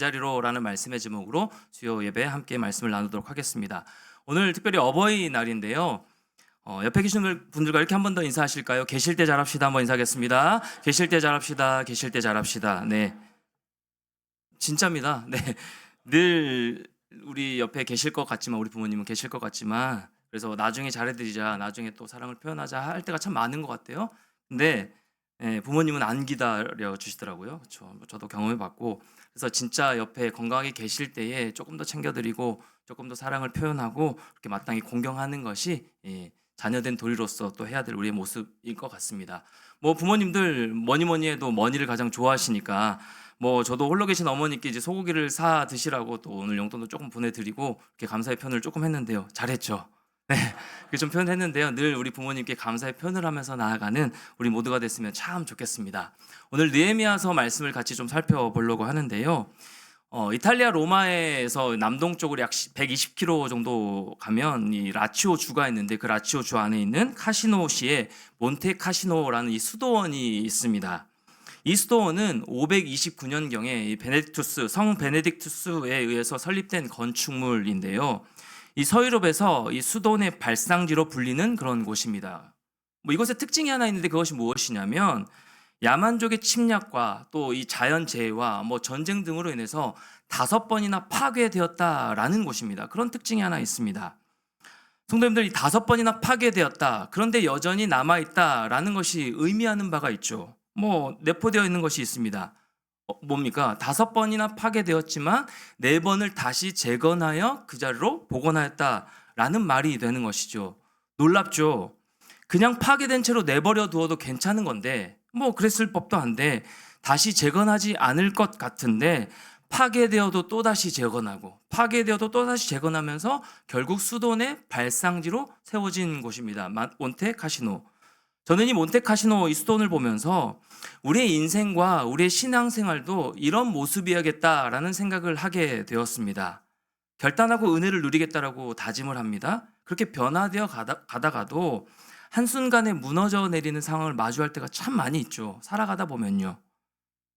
자리로라는 말씀의 제목으로 주요 예배 함께 말씀을 나누도록 하겠습니다. 오늘 특별히 어버이날인데요. 옆에 계신 분들과 이렇게 한 번 더 인사하실까요? 계실 때 잘합시다. 한번 인사하겠습니다. 계실 때 잘합시다. 계실 때 잘합시다. 네, 진짜입니다. 네, 늘 우리 옆에 계실 것 같지만, 우리 부모님은 계실 것 같지만, 그래서 나중에 잘해드리자, 나중에 또 사랑을 표현하자 할 때가 참 많은 것 같아요. 근데 부모님은 안 기다려 주시더라고요. 그렇죠. 저도 경험해봤고, 그래서 진짜 옆에 건강하게 계실 때에 조금 더 챙겨드리고 조금 더 사랑을 표현하고 그렇게 마땅히 공경하는 것이 자녀된 도리로서 또 해야 될 우리의 모습일 것 같습니다. 뭐 부모님들 뭐니 해도 머니를 가장 좋아하시니까 뭐 저도 홀로 계신 어머니께 이제 소고기를 사 드시라고 또 오늘 용돈도 조금 보내드리고 이렇게 감사의 표현을 조금 했는데요. 잘했죠. 네, 그렇게 좀 표현했는데요. 늘 우리 부모님께 감사의 표현을 하면서 나아가는 우리 모두가 됐으면 참 좋겠습니다. 오늘 느헤미야서 말씀을 같이 좀 살펴보려고 하는데요. 이탈리아 로마에서 남동쪽으로 약 120km 정도 가면 이 라치오 주가 있는데 그 라치오 주 안에 있는 카시노시에 몬테 카시노라는 이 수도원이 있습니다. 이 수도원은 529년경에 성 베네딕투스에 의해서 설립된 건축물인데요. 이 서유럽에서 이 수도원의 발상지로 불리는 그런 곳입니다. 뭐 이곳의 특징이 하나 있는데 그것이 무엇이냐면 야만족의 침략과 또 이 자연재해와 뭐 전쟁 등으로 인해서 5번이나 파괴되었다라는 곳입니다. 그런 특징이 하나 있습니다. 성도님들, 이 5번이나 파괴되었다. 그런데 여전히 남아있다라는 것이 의미하는 바가 있죠. 뭐 내포되어 있는 것이 있습니다. 뭡니까? 5번이나 파괴되었지만 4번을 다시 재건하여 그 자리로 복원하였다라는 말이 되는 것이죠. 놀랍죠? 그냥 파괴된 채로 내버려 두어도 괜찮은 건데 뭐 그랬을 법도 한데 다시 재건하지 않을 것 같은데 파괴되어도 또다시 재건하고 파괴되어도 또다시 재건하면서 결국 수도원의 발상지로 세워진 곳입니다. 몬테 카시노. 저는 이 몬테 카시노 이 수도원을 보면서 우리의 인생과 우리의 신앙생활도 이런 모습이야겠다라는 생각을 하게 되었습니다. 결단하고 은혜를 누리겠다라고 다짐을 합니다. 그렇게 변화되어 가다가도 한순간에 무너져 내리는 상황을 마주할 때가 참 많이 있죠. 살아가다 보면요.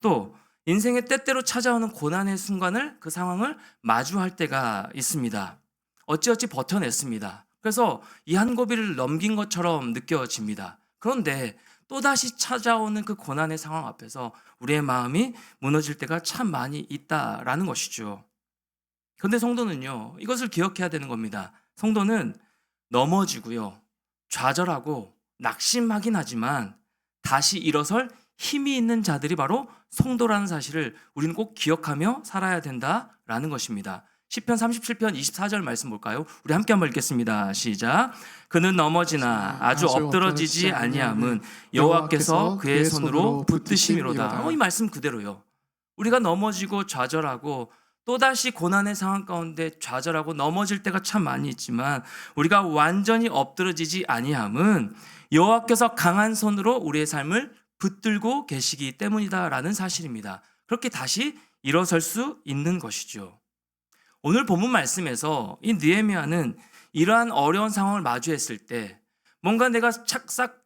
또 인생의 때때로 찾아오는 고난의 순간을 그 상황을 마주할 때가 있습니다. 어찌어찌 버텨냈습니다. 그래서 이 한 고비를 넘긴 것처럼 느껴집니다. 그런데 또다시 찾아오는 그 고난의 상황 앞에서 우리의 마음이 무너질 때가 참 많이 있다라는 것이죠. 그런데 성도는요, 이것을 기억해야 되는 겁니다. 성도는 넘어지고요, 좌절하고 낙심하긴 하지만 다시 일어설 힘이 있는 자들이 바로 성도라는 사실을 우리는 꼭 기억하며 살아야 된다라는 것입니다. 시편 37편 24절 말씀 볼까요? 우리 함께 한번 읽겠습니다. 시작. 그는 넘어지나 아주 엎드러지지 아니함은 여호와께서 그의 손으로 붙드심이로다. 이 말씀 그대로요. 우리가 넘어지고 좌절하고 또다시 고난의 상황 가운데 좌절하고 넘어질 때가 참 많이 있지만 우리가 완전히 엎드러지지 아니함은 여호와께서 강한 손으로 우리의 삶을 붙들고 계시기 때문이다라는 사실입니다. 그렇게 다시 일어설 수 있는 것이죠. 오늘 본문 말씀에서 이 느헤미야는 이러한 어려운 상황을 마주했을 때 뭔가 내가 착착착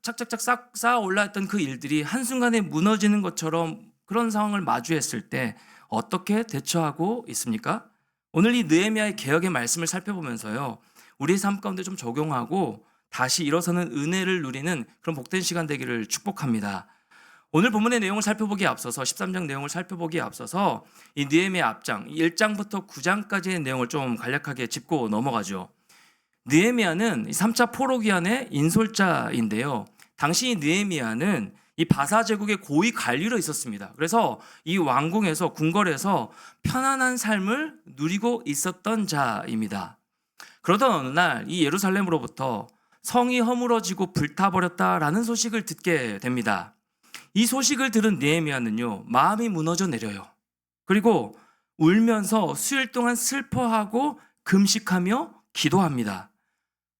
쌓아 올라왔던 그 일들이 한순간에 무너지는 것처럼 그런 상황을 마주했을 때 어떻게 대처하고 있습니까? 오늘 이 느헤미야의 개혁의 말씀을 살펴보면서요, 우리의 삶 가운데 좀 적용하고 다시 일어서는 은혜를 누리는 그런 복된 시간 되기를 축복합니다. 오늘 본문의 내용을 살펴보기에 앞서서 13장 내용을 살펴보기에 앞서서 이 느헤미야 앞장 1장부터 9장까지의 내용을 좀 간략하게 짚고 넘어가죠. 느헤미야는 3차 포로기한의 인솔자인데요. 당시 느헤미야는 이 바사 제국의 고위 관리로 있었습니다. 그래서 이 왕궁에서 궁궐에서 편안한 삶을 누리고 있었던 자입니다. 그러던 어느 날 이 예루살렘으로부터 성이 허물어지고 불타버렸다라는 소식을 듣게 됩니다. 이 소식을 들은 느헤미야는요, 마음이 무너져 내려요. 그리고 울면서 수일 동안 슬퍼하고 금식하며 기도합니다.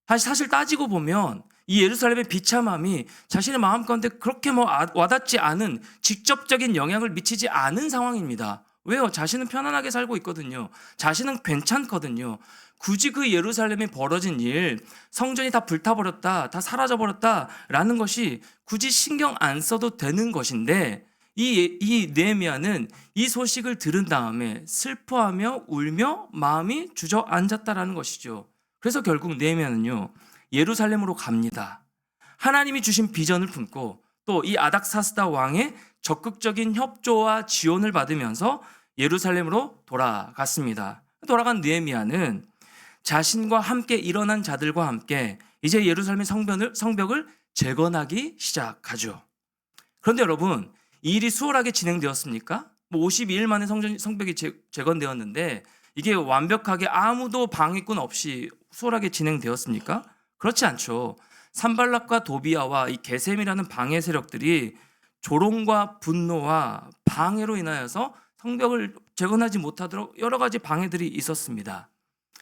사실 따지고 보면 이 예루살렘의 비참함이 자신의 마음 가운데 그렇게 와닿지 않은 직접적인 영향을 미치지 않은 상황입니다. 왜요? 자신은 편안하게 살고 있거든요. 자신은 괜찮거든요. 굳이 그 예루살렘에 벌어진 일, 성전이 다 불타버렸다, 다 사라져버렸다라는 것이 굳이 신경 안 써도 되는 것인데 이 느헤미야는 이 소식을 들은 다음에 슬퍼하며 울며 마음이 주저앉았다라는 것이죠. 그래서 결국 느헤미야는요, 예루살렘으로 갑니다. 하나님이 주신 비전을 품고 또 이 아닥사스다 왕의 적극적인 협조와 지원을 받으면서 예루살렘으로 돌아갔습니다. 돌아간 느헤미야는 자신과 함께 일어난 자들과 함께 이제 예루살렘의 성벽을 재건하기 시작하죠. 그런데 여러분, 이 일이 수월하게 진행되었습니까? 52일 만에 성벽이 재건되었는데 이게 완벽하게 아무도 방해꾼 없이 수월하게 진행되었습니까? 그렇지 않죠. 산발락과 도비아와 이 게셈이라는 방해 세력들이 조롱과 분노와 방해로 인하여서 성벽을 재건하지 못하도록 여러 가지 방해들이 있었습니다.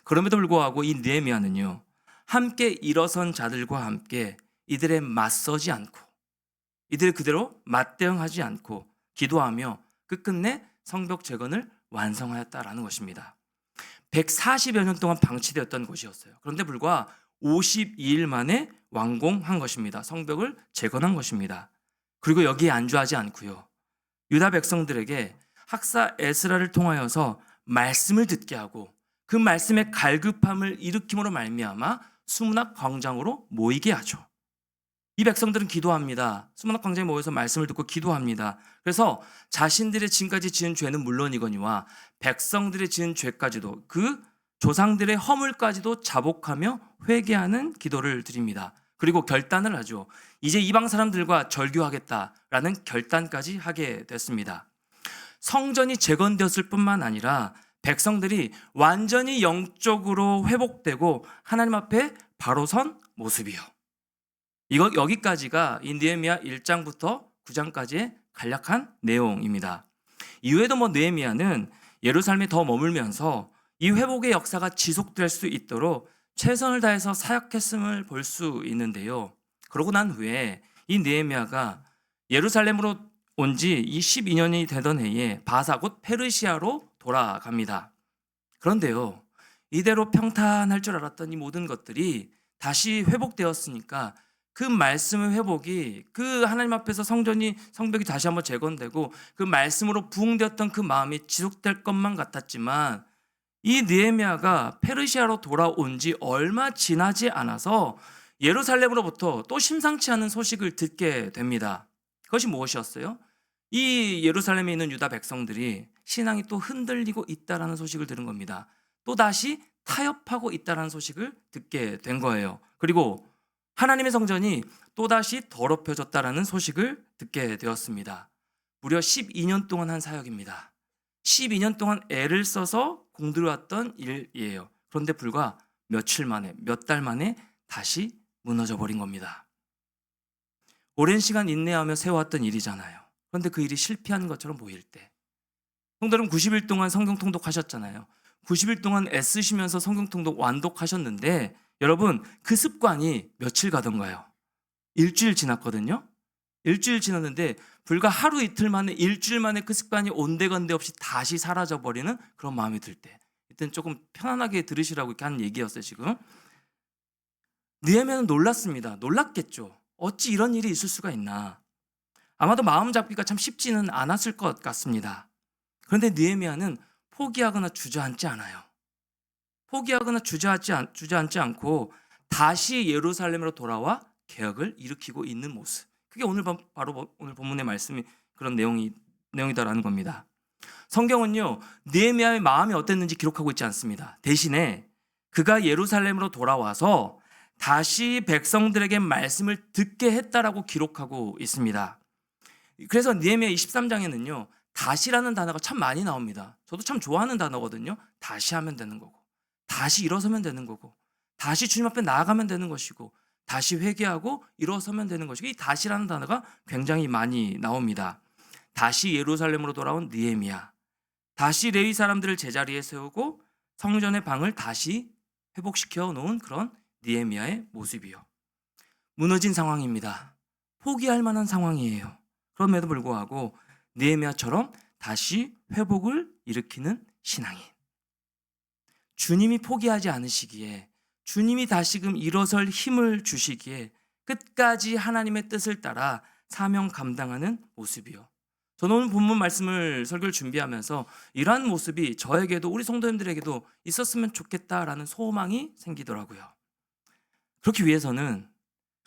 그럼에도 불구하고 이 느헤미야는요, 함께 일어선 자들과 함께 이들에 맞서지 않고 이들 그대로 맞대응하지 않고 기도하며 끝끝내 성벽 재건을 완성하였다라는 것입니다. 140여 년 동안 방치되었던 곳이었어요. 그런데 불과 52일 만에 완공한 것입니다. 성벽을 재건한 것입니다. 그리고 여기에 안주하지 않고요, 유다 백성들에게 학사 에스라를 통하여서 말씀을 듣게 하고 그 말씀의 갈급함을 일으킴으로 말미암아 수문학 광장으로 모이게 하죠. 이 백성들은 기도합니다. 수문학 광장에 모여서 말씀을 듣고 기도합니다. 그래서 자신들의 지금까지 지은 죄는 물론이거니와 백성들의 지은 죄까지도 그 조상들의 허물까지도 자복하며 회개하는 기도를 드립니다. 그리고 결단을 하죠. 이제 이방 사람들과 절교하겠다라는 결단까지 하게 됐습니다. 성전이 재건되었을 뿐만 아니라 백성들이 완전히 영적으로 회복되고 하나님 앞에 바로 선 모습이요. 여기까지가 이 느헤미야 1장부터 9장까지의 간략한 내용입니다. 이후에도 느헤미야는 예루살렘에 더 머물면서 이 회복의 역사가 지속될 수 있도록 최선을 다해서 사역했음을 볼 수 있는데요. 그러고 난 후에 이 느헤미야가 예루살렘으로 온 지 이 12년이 되던 해에 바사 곧 페르시아로 돌아갑니다. 그런데요, 이대로 평탄할 줄 알았던 이 모든 것들이 다시 회복되었으니까 그 말씀의 회복이 그 하나님 앞에서 성벽이 다시 한번 재건되고 그 말씀으로 부흥되었던 그 마음이 지속될 것만 같았지만 이 느헤미야가 페르시아로 돌아온 지 얼마 지나지 않아서 예루살렘으로부터 또 심상치 않은 소식을 듣게 됩니다. 그것이 무엇이었어요? 이 예루살렘에 있는 유다 백성들이 신앙이 또 흔들리고 있다라는 소식을 들은 겁니다. 또 다시 타협하고 있다라는 소식을 듣게 된 거예요. 그리고 하나님의 성전이 또다시 더럽혀졌다라는 소식을 듣게 되었습니다. 무려 12년 동안 한 사역입니다. 12년 동안 애를 써서 공들여왔던 일이에요. 그런데 불과 며칠 만에, 몇 달 만에 다시 무너져 버린 겁니다. 오랜 시간 인내하며 세워왔던 일이잖아요. 그런데 그 일이 실패한 것처럼 보일 때, 성도는 90일 동안 성경 통독하셨잖아요. 90일 동안 애쓰시면서 성경 통독 완독하셨는데 여러분, 그 습관이 며칠 가던가요? 일주일 지났거든요. 일주일 지났는데 불과 하루 이틀 만에, 일주일 만에 그 습관이 온데간데 없이 다시 사라져버리는 그런 마음이 들 때, 이때는 조금 편안하게 들으시라고 이렇게 하는 얘기였어요. 지금 느헤미야는 놀랐습니다. 놀랐겠죠. 어찌 이런 일이 있을 수가 있나. 아마도 마음 잡기가 참 쉽지는 않았을 것 같습니다. 그런데 느헤미야는 포기하거나 주저앉지 않아요. 포기하거나 주저앉지 않고 다시 예루살렘으로 돌아와 개혁을 일으키고 있는 모습. 그게 바로 오늘 본문의 말씀이 그런 내용이다라는 겁니다. 성경은요, 느헤미야의 마음이 어땠는지 기록하고 있지 않습니다. 대신에 그가 예루살렘으로 돌아와서 다시 백성들에게 말씀을 듣게 했다라고 기록하고 있습니다. 그래서 느헤미야 23장에는요, 다시라는 단어가 참 많이 나옵니다. 저도 참 좋아하는 단어거든요. 다시 하면 되는 거고, 다시 일어서면 되는 거고, 다시 주님 앞에 나아가면 되는 것이고, 다시 회개하고 일어서면 되는 것이고, 이 다시라는 단어가 굉장히 많이 나옵니다. 다시 예루살렘으로 돌아온 느헤미야, 다시 레위 사람들을 제자리에 세우고 성전의 방을 다시 회복시켜 놓은 그런 느헤미야의 모습이요. 무너진 상황입니다. 포기할 만한 상황이에요. 그럼에도 불구하고 느헤미야처럼 다시 회복을 일으키는 신앙인, 주님이 포기하지 않으시기에, 주님이 다시금 일어설 힘을 주시기에 끝까지 하나님의 뜻을 따라 사명 감당하는 모습이요. 저는 오늘 본문 말씀을 설교를 준비하면서 이러한 모습이 저에게도 우리 성도님들에게도 있었으면 좋겠다라는 소망이 생기더라고요. 그렇기 위해서는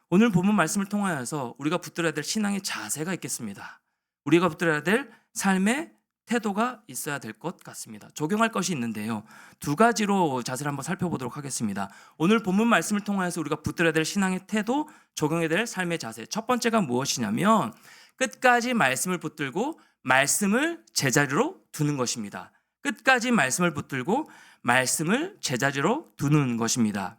오늘 본문 말씀을 통하여서 우리가 붙들어야 될 신앙의 자세가 있겠습니다. 우리가 붙들어야 될 삶의 태도가 있어야 될 것 같습니다. 적용할 것이 있는데요. 두 가지로 자세를 한번 살펴보도록 하겠습니다. 오늘 본문 말씀을 통하여서 우리가 붙들어야 될 신앙의 태도, 적용해야 될 삶의 자세. 첫 번째가 무엇이냐면 끝까지 말씀을 붙들고 말씀을 제자리로 두는 것입니다. 끝까지 말씀을 붙들고 말씀을 제자리로 두는 것입니다.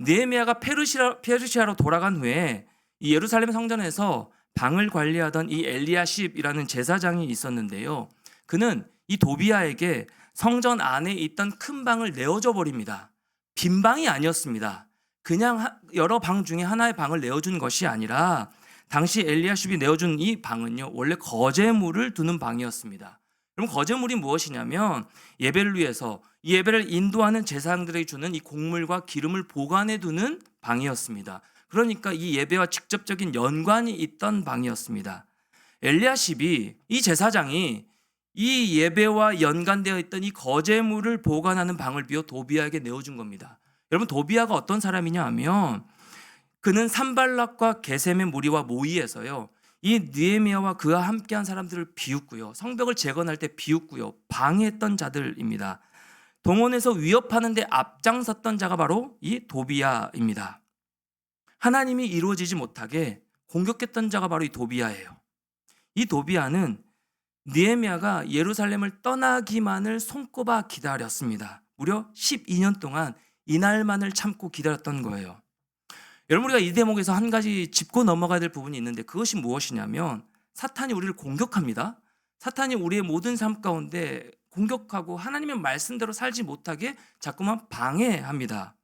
느헤미야가 페르시아로 돌아간 후에 이 예루살렘 성전에서 방을 관리하던 이 엘리야십이라는 제사장이 있었는데요. 그는 이 도비야에게 성전 안에 있던 큰 방을 내어줘 버립니다. 빈 방이 아니었습니다. 그냥 여러 방 중에 하나의 방을 내어준 것이 아니라 당시 엘리야십이 내어준 이 방은요, 원래 거제물을 두는 방이었습니다. 그럼 거제물이 무엇이냐면 예배를 위해서 이 예배를 인도하는 제사장들에게 주는 이 곡물과 기름을 보관해 두는 방이었습니다. 그러니까 이 예배와 직접적인 연관이 있던 방이었습니다. 엘리야십이 이 제사장이 이 예배와 연관되어 있던 이 거제물을 보관하는 방을 비워 도비야에게 내어준 겁니다. 여러분, 도비야가 어떤 사람이냐 하면 그는 산발락과 게셈의 무리와 모의해서요, 이 느헤미야와 그와 함께한 사람들을 비웃고요, 성벽을 재건할 때 비웃고요, 방해했던 자들입니다. 동원해서 위협하는 데 앞장섰던 자가 바로 이 도비야입니다. 하나님이 이루어지지 못하게 공격했던 자가 바로 이 도비야예요. 이 도비야는 느헤미야가 예루살렘을 떠나기만을 손꼽아 기다렸습니다. 무려 12년 동안 이날만을 참고 기다렸던 거예요. 여러분, 우리가 이 대목에서 한 가지 짚고 넘어가야 될 부분이 있는데 그것이 무엇이냐면 사탄이 우리를 공격합니다. 사탄이 우리의 모든 삶 가운데 공격하고 하나님의 말씀대로 살지 못하게 자꾸만 방해합니다.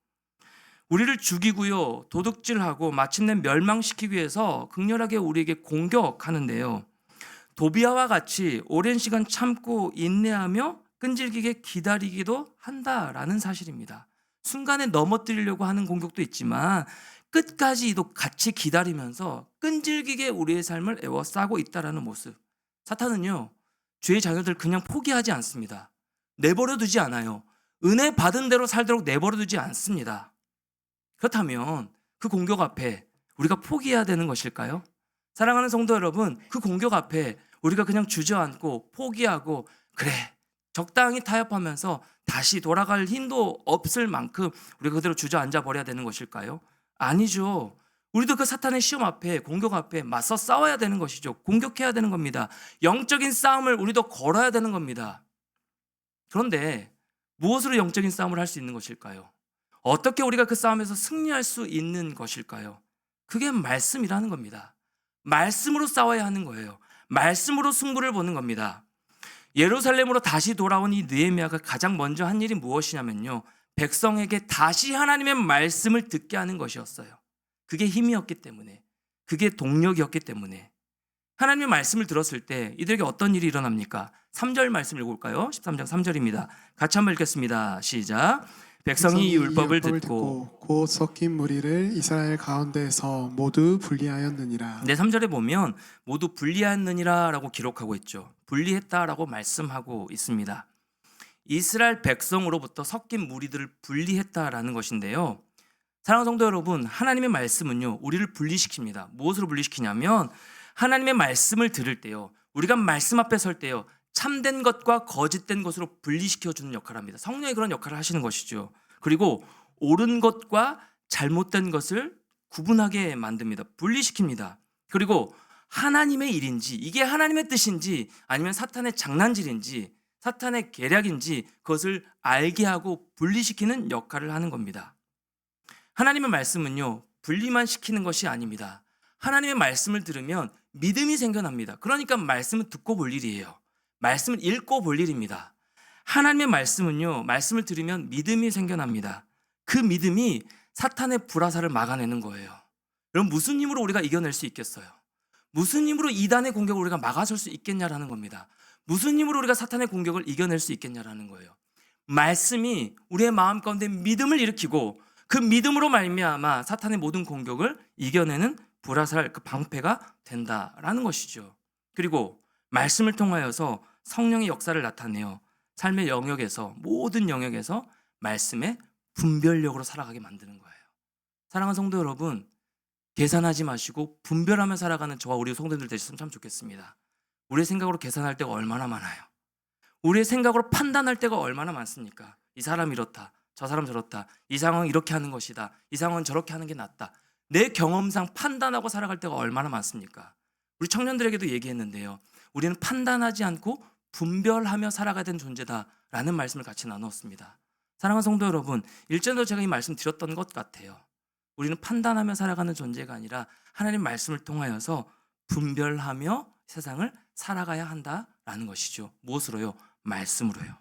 우리를 죽이고요, 도둑질하고 마침내 멸망시키기 위해서 극렬하게 우리에게 공격하는데요. 도비야와 같이 오랜 시간 참고 인내하며 끈질기게 기다리기도 한다라는 사실입니다. 순간에 넘어뜨리려고 하는 공격도 있지만 끝까지도 같이 기다리면서 끈질기게 우리의 삶을 에워싸고 있다라는 모습. 사탄은요, 죄의 자녀들 그냥 포기하지 않습니다. 내버려 두지 않아요. 은혜 받은 대로 살도록 내버려 두지 않습니다. 그렇다면 그 공격 앞에 우리가 포기해야 되는 것일까요? 사랑하는 성도 여러분, 그 공격 앞에 우리가 그냥 주저앉고 포기하고 그래, 적당히 타협하면서 다시 돌아갈 힘도 없을 만큼 우리가 그대로 주저앉아 버려야 되는 것일까요? 아니죠. 우리도 그 사탄의 시험 앞에, 공격 앞에 맞서 싸워야 되는 것이죠. 공격해야 되는 겁니다. 영적인 싸움을 우리도 걸어야 되는 겁니다. 그런데 무엇으로 영적인 싸움을 할 수 있는 것일까요? 어떻게 우리가 그 싸움에서 승리할 수 있는 것일까요? 그게 말씀이라는 겁니다. 말씀으로 싸워야 하는 거예요. 말씀으로 승부를 보는 겁니다. 예루살렘으로 다시 돌아온 이 느헤미야가 가장 먼저 한 일이 무엇이냐면요, 백성에게 다시 하나님의 말씀을 듣게 하는 것이었어요. 그게 힘이었기 때문에, 그게 동력이었기 때문에. 하나님의 말씀을 들었을 때 이들에게 어떤 일이 일어납니까? 3절 말씀 읽어볼까요? 13장 3절입니다. 같이 한번 읽겠습니다. 시작. 백성이 이 율법을 듣고 곧 섞인 무리를 이스라엘 가운데에서 모두 분리하였느니라. 네, 3절에 보면 모두 분리하였느니라 라고 기록하고 있죠. 분리했다라고 말씀하고 있습니다. 이스라엘 백성으로부터 섞인 무리들을 분리했다라는 것인데요. 사랑하는 성도 여러분, 하나님의 말씀은요, 우리를 분리시킵니다. 무엇으로 분리시키냐면 하나님의 말씀을 들을 때요, 우리가 말씀 앞에 설 때요, 참된 것과 거짓된 것으로 분리시켜주는 역할을 합니다. 성령이 그런 역할을 하시는 것이죠. 그리고 옳은 것과 잘못된 것을 구분하게 만듭니다. 분리시킵니다. 그리고 하나님의 일인지, 이게 하나님의 뜻인지 아니면 사탄의 장난질인지 사탄의 계략인지 그것을 알게 하고 분리시키는 역할을 하는 겁니다. 하나님의 말씀은요, 분리만 시키는 것이 아닙니다. 하나님의 말씀을 들으면 믿음이 생겨납니다. 그러니까 말씀은 듣고 볼 일이에요. 말씀을 읽고 볼 일입니다. 하나님의 말씀은요, 말씀을 들으면 믿음이 생겨납니다. 그 믿음이 사탄의 불화살을 막아내는 거예요. 여러분, 무슨 힘으로 우리가 이겨낼 수 있겠어요? 무슨 힘으로 이단의 공격을 우리가 막아설 수 있겠냐라는 겁니다. 무슨 힘으로 우리가 사탄의 공격을 이겨낼 수 있겠냐라는 거예요. 말씀이 우리의 마음 가운데 믿음을 일으키고 그 믿음으로 말미암아 사탄의 모든 공격을 이겨내는 불화살, 그 방패가 된다라는 것이죠. 그리고 말씀을 통하여서 성령의 역사를 나타내어 삶의 영역에서 모든 영역에서 말씀의 분별력으로 살아가게 만드는 거예요. 사랑하는 성도 여러분, 계산하지 마시고 분별하며 살아가는 저와 우리 성도님들 되셨으면 참 좋겠습니다. 우리의 생각으로 계산할 때가 얼마나 많아요. 우리의 생각으로 판단할 때가 얼마나 많습니까? 이 사람 이렇다, 저 사람 저렇다, 이 상황은 이렇게 하는 것이다, 이 상황은 저렇게 하는 게 낫다. 내 경험상 판단하고 살아갈 때가 얼마나 많습니까? 우리 청년들에게도 얘기했는데요. 우리는 판단하지 않고 분별하며 살아가야 되는 존재다라는 말씀을 같이 나누었습니다. 사랑하는 성도 여러분, 일전에도 제가 이 말씀 드렸던 것 같아요. 우리는 판단하며 살아가는 존재가 아니라 하나님 말씀을 통하여서 분별하며 세상을 살아가야 한다라는 것이죠. 무엇으로요? 말씀으로요.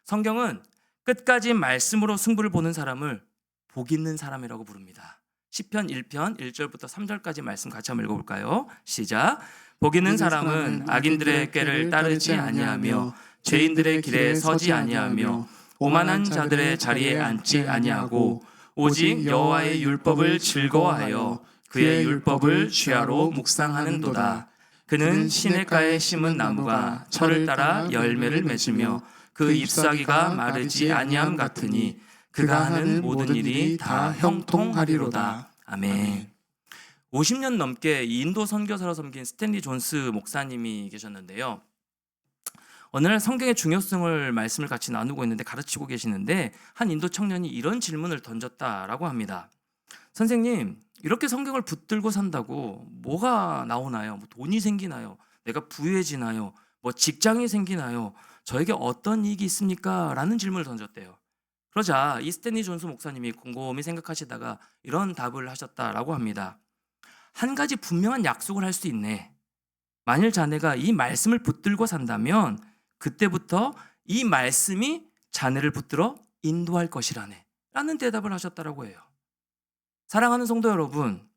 성경은 끝까지 말씀으로 승부를 보는 사람을 복 있는 사람이라고 부릅니다. 시편 1편 1절부터 3절까지 말씀 같이 한번 읽어볼까요? 시작. 복 있는 사람은 악인들의 꾀를 따르지 아니하며 죄인들의 길에 서지 아니하며 오만한 자들의 자리에 앉지 아니하고 오직 여호와의 율법을 즐거워하여 그의 율법을 주야로 묵상하는도다. 그는 시냇가에 심은 나무가 철을 따라 열매를 맺으며 그 잎사귀가 마르지 아니함 같으니 그가 하는 모든 일이 다 형통하리로다. 아멘. 50년 넘게 인도 선교사로 섬긴 스탠리 존스 목사님이 계셨는데요. 어느 날 성경의 중요성을 말씀을 같이 나누고 있는데 가르치고 계시는데 한 인도 청년이 이런 질문을 던졌다라고 합니다. 선생님, 이렇게 성경을 붙들고 산다고 뭐가 나오나요? 뭐 돈이 생기나요? 내가 부유해지나요? 뭐 직장이 생기나요? 저에게 어떤 이익이 있습니까? 라는 질문을 던졌대요. 그러자 이 스탠리 존스 목사님이 곰곰이 생각하시다가 이런 답을 하셨다라고 합니다. 한 가지 분명한 약속을 할 수 있네. 만일 자네가 이 말씀을 붙들고 산다면 그때부터 이 말씀이 자네를 붙들어 인도할 것이라네 라는 대답을 하셨다라고 해요. 사랑하는 성도 여러분,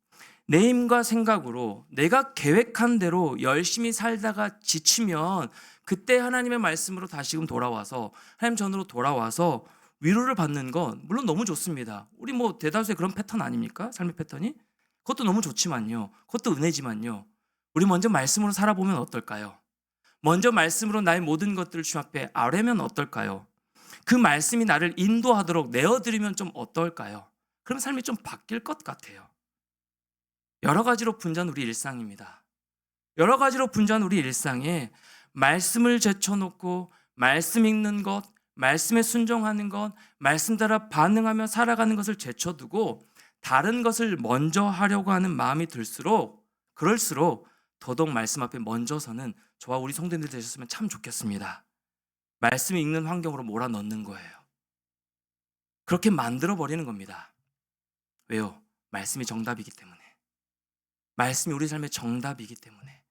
내 힘과 생각으로 내가 계획한 대로 열심히 살다가 지치면 그때 하나님의 말씀으로 다시금 돌아와서 하나님 전으로 돌아와서 위로를 받는 건 물론 너무 좋습니다. 우리 뭐 대다수의 그런 패턴 아닙니까? 삶의 패턴이? 그것도 너무 좋지만요. 그것도 은혜지만요. 우리 먼저 말씀으로 살아보면 어떨까요? 먼저 말씀으로 나의 모든 것들을 주 앞에 아뢰면 어떨까요? 그 말씀이 나를 인도하도록 내어드리면 좀 어떨까요? 그럼 삶이 좀 바뀔 것 같아요. 여러 가지로 분주한 우리 일상입니다. 여러 가지로 분주한 우리 일상에 말씀을 제쳐놓고 말씀 읽는 것, 말씀에 순종하는 것, 말씀 따라 반응하며 살아가는 것을 제쳐두고 다른 것을 먼저 하려고 하는 마음이 들수록 그럴수록 더더욱 말씀 앞에 먼저 서는 저와 우리 성도님들 되셨으면 참 좋겠습니다. 말씀 읽는 환경으로 몰아넣는 거예요. 그렇게 만들어버리는 겁니다. 왜요? 말씀이 정답이기 때문에. 말씀이 우리 삶의 정답이기 때문에.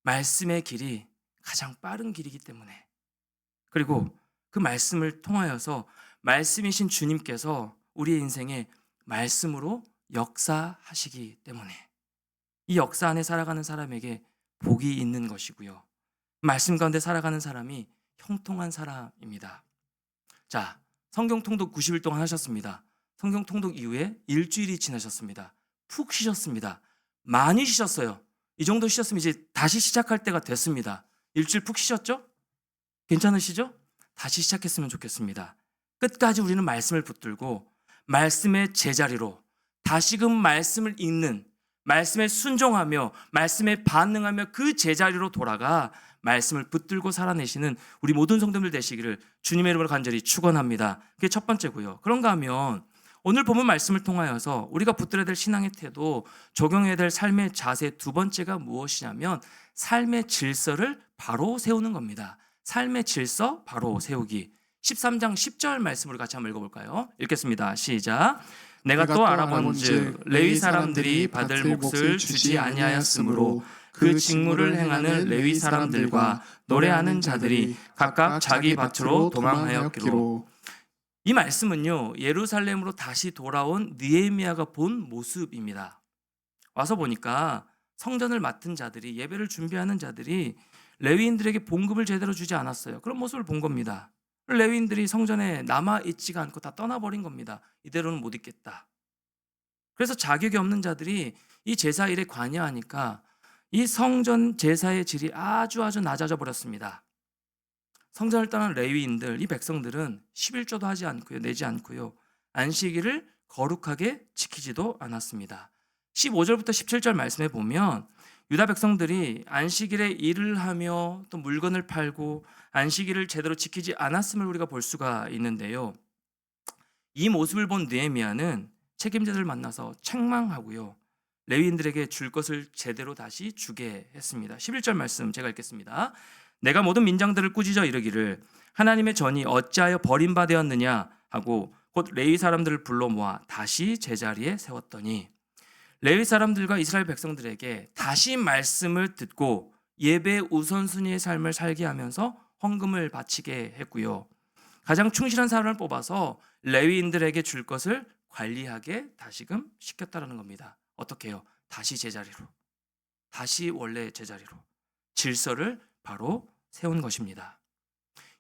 말씀의 길이 가장 빠른 길이기 때문에. 그리고 그 말씀을 통하여서 말씀이신 주님께서 우리의 인생에 말씀으로 역사하시기 때문에 이 역사 안에 살아가는 사람에게 복이 있는 것이고요. 말씀 가운데 살아가는 사람이 형통한 사람입니다. 자, 성경 통독 90일 동안 하셨습니다. 성경 통독 이후에 일주일이 지나셨습니다. 푹 쉬셨습니다. 많이 쉬셨어요. 이 정도 쉬셨으면 이제 다시 시작할 때가 됐습니다. 일주일 푹 쉬셨죠? 괜찮으시죠? 다시 시작했으면 좋겠습니다. 끝까지 우리는 말씀을 붙들고 말씀의 제자리로 다시금 말씀을 읽는, 말씀에 순종하며 말씀에 반응하며 그 제자리로 돌아가 말씀을 붙들고 살아내시는 우리 모든 성도들 되시기를 주님의 이름으로 간절히 축원합니다. 그게 첫 번째고요. 그런가 하면 오늘 본문 말씀을 통하여서 우리가 붙들어야 될 신앙의 태도, 적용해야 될 삶의 자세 두 번째가 무엇이냐면 삶의 질서를 바로 세우는 겁니다. 삶의 질서 바로 세우기. 13장 10절 말씀으로 같이 한번 읽어볼까요? 읽겠습니다. 시작. 내가 또 알아본즉 레위 사람들이 받을 몫을 주지 아니하였으므로 그 직무를 행하는 레위 사람들과 노래하는 자들이 각각 자기 밭으로 도망하였기로. 이 말씀은요, 예루살렘으로 다시 돌아온 느헤미야가 본 모습입니다. 와서 보니까 성전을 맡은 자들이, 예배를 준비하는 자들이 레위인들에게 봉급을 제대로 주지 않았어요. 그런 모습을 본 겁니다. 레위인들이 성전에 남아있지가 않고 다 떠나버린 겁니다. 이대로는 못 있겠다. 그래서 자격이 없는 자들이 이 제사 일에 관여하니까 이 성전 제사의 질이 아주 낮아져 버렸습니다. 성전을 떠난 레위인들, 이 백성들은 11조도 하지 않고요, 내지 않고요, 안식일을 거룩하게 지키지도 않았습니다. 15절부터 17절 말씀에 보면 유다 백성들이 안식일에 일을 하며 또 물건을 팔고 안식일을 제대로 지키지 않았음을 우리가 볼 수가 있는데요. 이 모습을 본 느헤미야는 책임자들을 만나서 책망하고요, 레위인들에게 줄 것을 제대로 다시 주게 했습니다. 11절 말씀 제가 읽겠습니다. 내가 모든 민장들을 꾸짖어 이르기를 하나님의 전이 어찌하여 버림받았느냐 하고 곧 레위 사람들을 불러 모아 다시 제자리에 세웠더니, 레위 사람들과 이스라엘 백성들에게 다시 말씀을 듣고 예배 우선순위의 삶을 살게 하면서 헌금을 바치게 했고요, 가장 충실한 사람을 뽑아서 레위인들에게 줄 것을 관리하게 다시금 시켰다라는 겁니다. 어떻게 해요? 다시 제자리로, 다시 원래 제자리로 질서를 바로 세운 것입니다.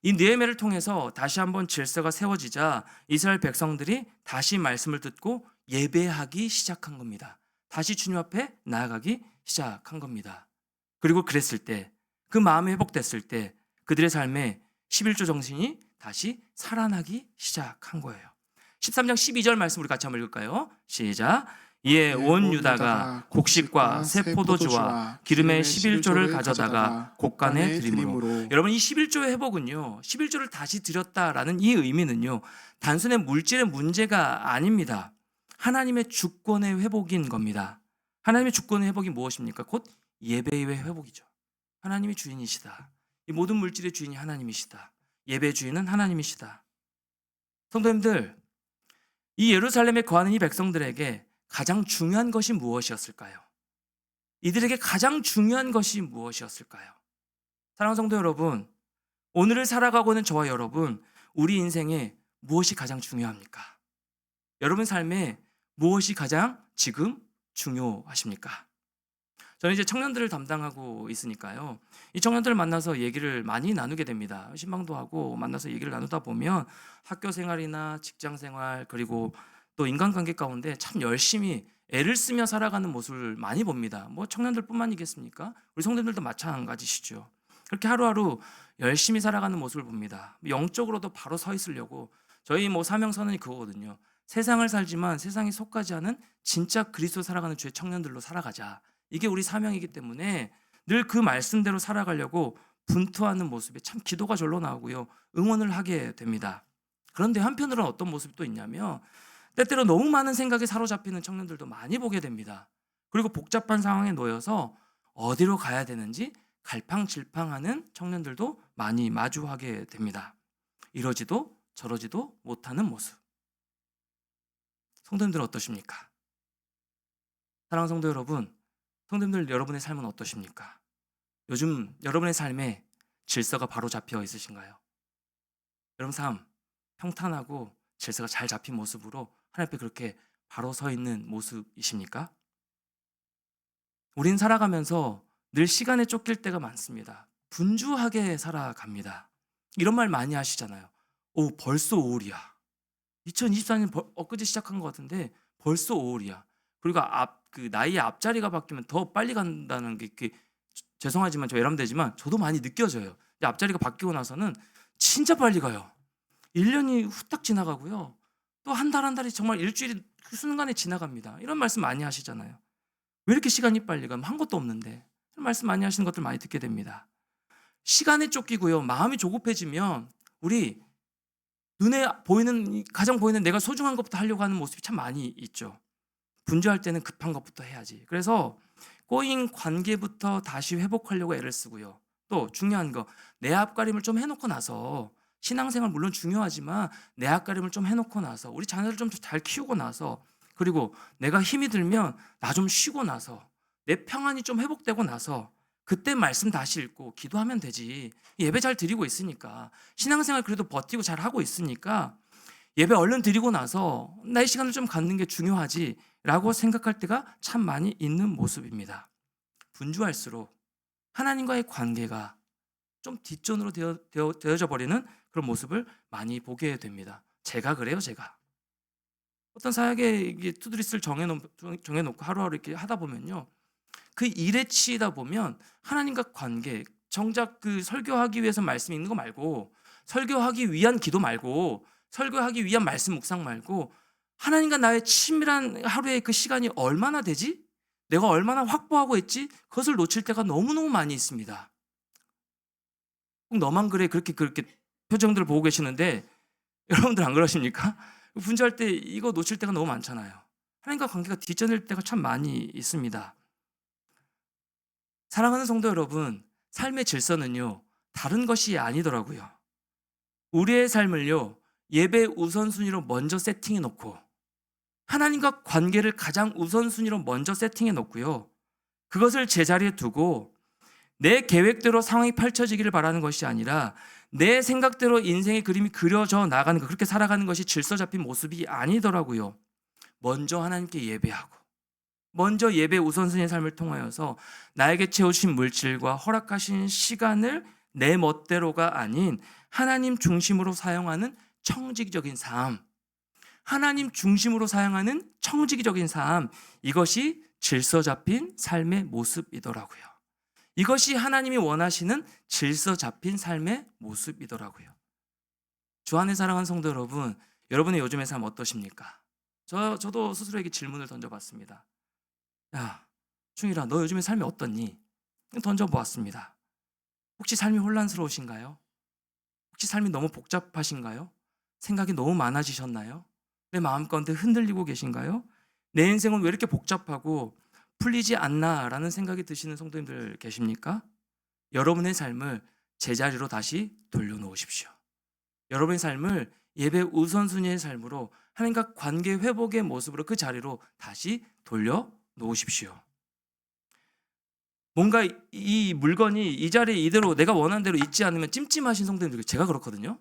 이 느헤미야를 통해서 다시 한번 질서가 세워지자 이스라엘 백성들이 다시 말씀을 듣고 예배하기 시작한 겁니다. 다시 주님 앞에 나아가기 시작한 겁니다. 그리고 그랬을 때, 그 마음이 회복됐을 때 그들의 삶에 11조 정신이 다시 살아나기 시작한 거예요. 13장 12절 말씀 우리 같이 한번 읽을까요? 시작. 이에 온 유다가 곡식과 새 포도주와 기름의 11조를 가져다가 곡간에 드림으로. 여러분, 이 11조의 회복은요, 11조를 다시 드렸다라는 이 의미는요, 단순히 물질의 문제가 아닙니다. 하나님의 주권의 회복인 겁니다. 하나님의 주권의 회복이 무엇입니까? 곧 예배의 회복이죠. 하나님이 주인이시다. 이 모든 물질의 주인이 하나님이시다. 예배의 주인은 하나님이시다. 성도님들, 이 예루살렘에 거하는 이 백성들에게 가장 중요한 것이 무엇이었을까요? 이들에게 가장 중요한 것이 무엇이었을까요? 사랑하는 성도 여러분, 오늘을 살아가고 있는 저와 여러분, 우리 인생에 무엇이 가장 중요합니까? 여러분 삶에 무엇이 가장 지금 중요하십니까? 저는 이제 청년들을 담당하고 있으니까요, 이 청년들을 만나서 얘기를 많이 나누게 됩니다. 신방도 하고 만나서 얘기를 나누다 보면 학교 생활이나 직장 생활, 그리고 또 인간관계 가운데 참 열심히 애를 쓰며 살아가는 모습을 많이 봅니다. 뭐 청년들뿐만이겠습니까? 우리 성도님들도 마찬가지시죠. 그렇게 하루하루 열심히 살아가는 모습을 봅니다. 영적으로도 바로 서 있으려고, 저희 뭐 사명선언이 그거거든요. 세상을 살지만 세상에 속하지 않은 진짜 그리스도 살아가는 주의 청년들로 살아가자. 이게 우리 사명이기 때문에 늘 그 말씀대로 살아가려고 분투하는 모습에 참 기도가 절로 나오고요, 응원을 하게 됩니다. 그런데 한편으로는 어떤 모습이 또 있냐면, 때때로 너무 많은 생각에 사로잡히는 청년들도 많이 보게 됩니다. 그리고 복잡한 상황에 놓여서 어디로 가야 되는지 갈팡질팡하는 청년들도 많이 마주하게 됩니다. 이러지도 저러지도 못하는 모습. 성도님들 어떠십니까? 사랑하는 성도 여러분, 성도님들 여러분의 삶은 어떠십니까? 요즘 여러분의 삶에 질서가 바로 잡혀 있으신가요? 여러분 삶 평탄하고 질서가 잘 잡힌 모습으로 하나님 앞에 그렇게 바로 서 있는 모습이십니까? 우린 살아가면서 늘 시간에 쫓길 때가 많습니다. 분주하게 살아갑니다. 이런 말 많이 하시잖아요. 오, 벌써 5월이야. 2024년 엊그제 시작한 것 같은데 벌써 5월이야. 그리고 그 나이의 앞자리가 바뀌면 더 빨리 간다는 게 죄송하지만 저 예람되지만 저도 많이 느껴져요. 근데 앞자리가 바뀌고 나서는 진짜 빨리 가요. 1년이 후딱 지나가고요. 또 한 달 한 달이 정말 일주일이 그 순간에 지나갑니다. 이런 말씀 많이 하시잖아요. 왜 이렇게 시간이 빨리 가면 한 것도 없는데. 이런 말씀 많이 하시는 것들 많이 듣게 됩니다. 시간에 쫓기고요, 마음이 조급해지면 우리 눈에 보이는, 가장 보이는 내가 소중한 것부터 하려고 하는 모습이 참 많이 있죠. 분주할 때는 급한 것부터 해야지. 그래서 꼬인 관계부터 다시 회복하려고 애를 쓰고요. 또 중요한 거, 내 앞가림을 좀 해놓고 나서, 신앙생활 물론 중요하지만 내 앞가림을 좀 해놓고 나서, 우리 자녀를 좀 잘 키우고 나서, 그리고 내가 힘이 들면 나 좀 쉬고 나서, 내 평안이 좀 회복되고 나서 그때 말씀 다시 읽고 기도하면 되지. 예배 잘 드리고 있으니까, 신앙생활 그래도 버티고 잘 하고 있으니까 예배 얼른 드리고 나서 나의 시간을 좀 갖는 게 중요하지 라고 생각할 때가 참 많이 있는 모습입니다. 분주할수록 하나님과의 관계가 좀 뒷전으로 되어져 버리는 그런 모습을 많이 보게 됩니다. 제가 그래요, 제가. 어떤 사역에 투드리스를 정해놓고 하루하루 이렇게 하다 보면요, 그 일에 치이다 보면 하나님과 관계, 정작 그 설교하기 위해서 말씀 읽는 거 말고, 설교하기 위한 기도 말고, 설교하기 위한 말씀 묵상 말고, 하나님과 나의 친밀한 하루의 그 시간이 얼마나 되지? 내가 얼마나 확보하고 있지? 그것을 놓칠 때가 너무너무 많이 있습니다. 꼭 너만 그래 그렇게 표정들을 보고 계시는데 여러분들 안 그러십니까? 분주할 때 이거 놓칠 때가 너무 많잖아요. 하나님과 관계가 뒷전일 때가 참 많이 있습니다. 사랑하는 성도 여러분, 삶의 질서는요, 다른 것이 아니더라고요. 우리의 삶을요, 예배 우선순위로 먼저 세팅해 놓고, 하나님과 관계를 가장 우선순위로 먼저 세팅해 놓고요, 그것을 제자리에 두고 내 계획대로 상황이 펼쳐지기를 바라는 것이 아니라 내 생각대로 인생의 그림이 그려져 나가는 것, 그렇게 살아가는 것이 질서 잡힌 모습이 아니더라고요. 먼저 하나님께 예배하고, 먼저 예배 우선순위의 삶을 통하여서 나에게 채우신 물질과 허락하신 시간을 내 멋대로가 아닌 하나님 중심으로 사용하는 청지기적인 삶, 하나님 중심으로 사용하는 청지기적인 삶, 이것이 질서 잡힌 삶의 모습이더라고요. 이것이 하나님이 원하시는 질서 잡힌 삶의 모습이더라고요. 주 안에 사랑하는 성도 여러분, 여러분의 요즘의 삶 어떠십니까? 저도 스스로에게 질문을 던져봤습니다. 야, 충일아, 너 요즘의 삶이 어떻니? 던져보았습니다. 혹시 삶이 혼란스러우신가요? 혹시 삶이 너무 복잡하신가요? 생각이 너무 많아지셨나요? 내 마음 가운데 흔들리고 계신가요? 내 인생은 왜 이렇게 복잡하고 풀리지 않나라는 생각이 드시는 성도님들 계십니까? 여러분의 삶을 제자리로 다시 돌려놓으십시오. 여러분의 삶을 예배 우선순위의 삶으로 하나님과 관계 회복의 모습으로 그 자리로 다시 돌려놓으십시오. 뭔가 이 물건이 이 자리에 이대로 내가 원하는 대로 있지 않으면 찜찜하신 성도님들, 제가 그렇거든요.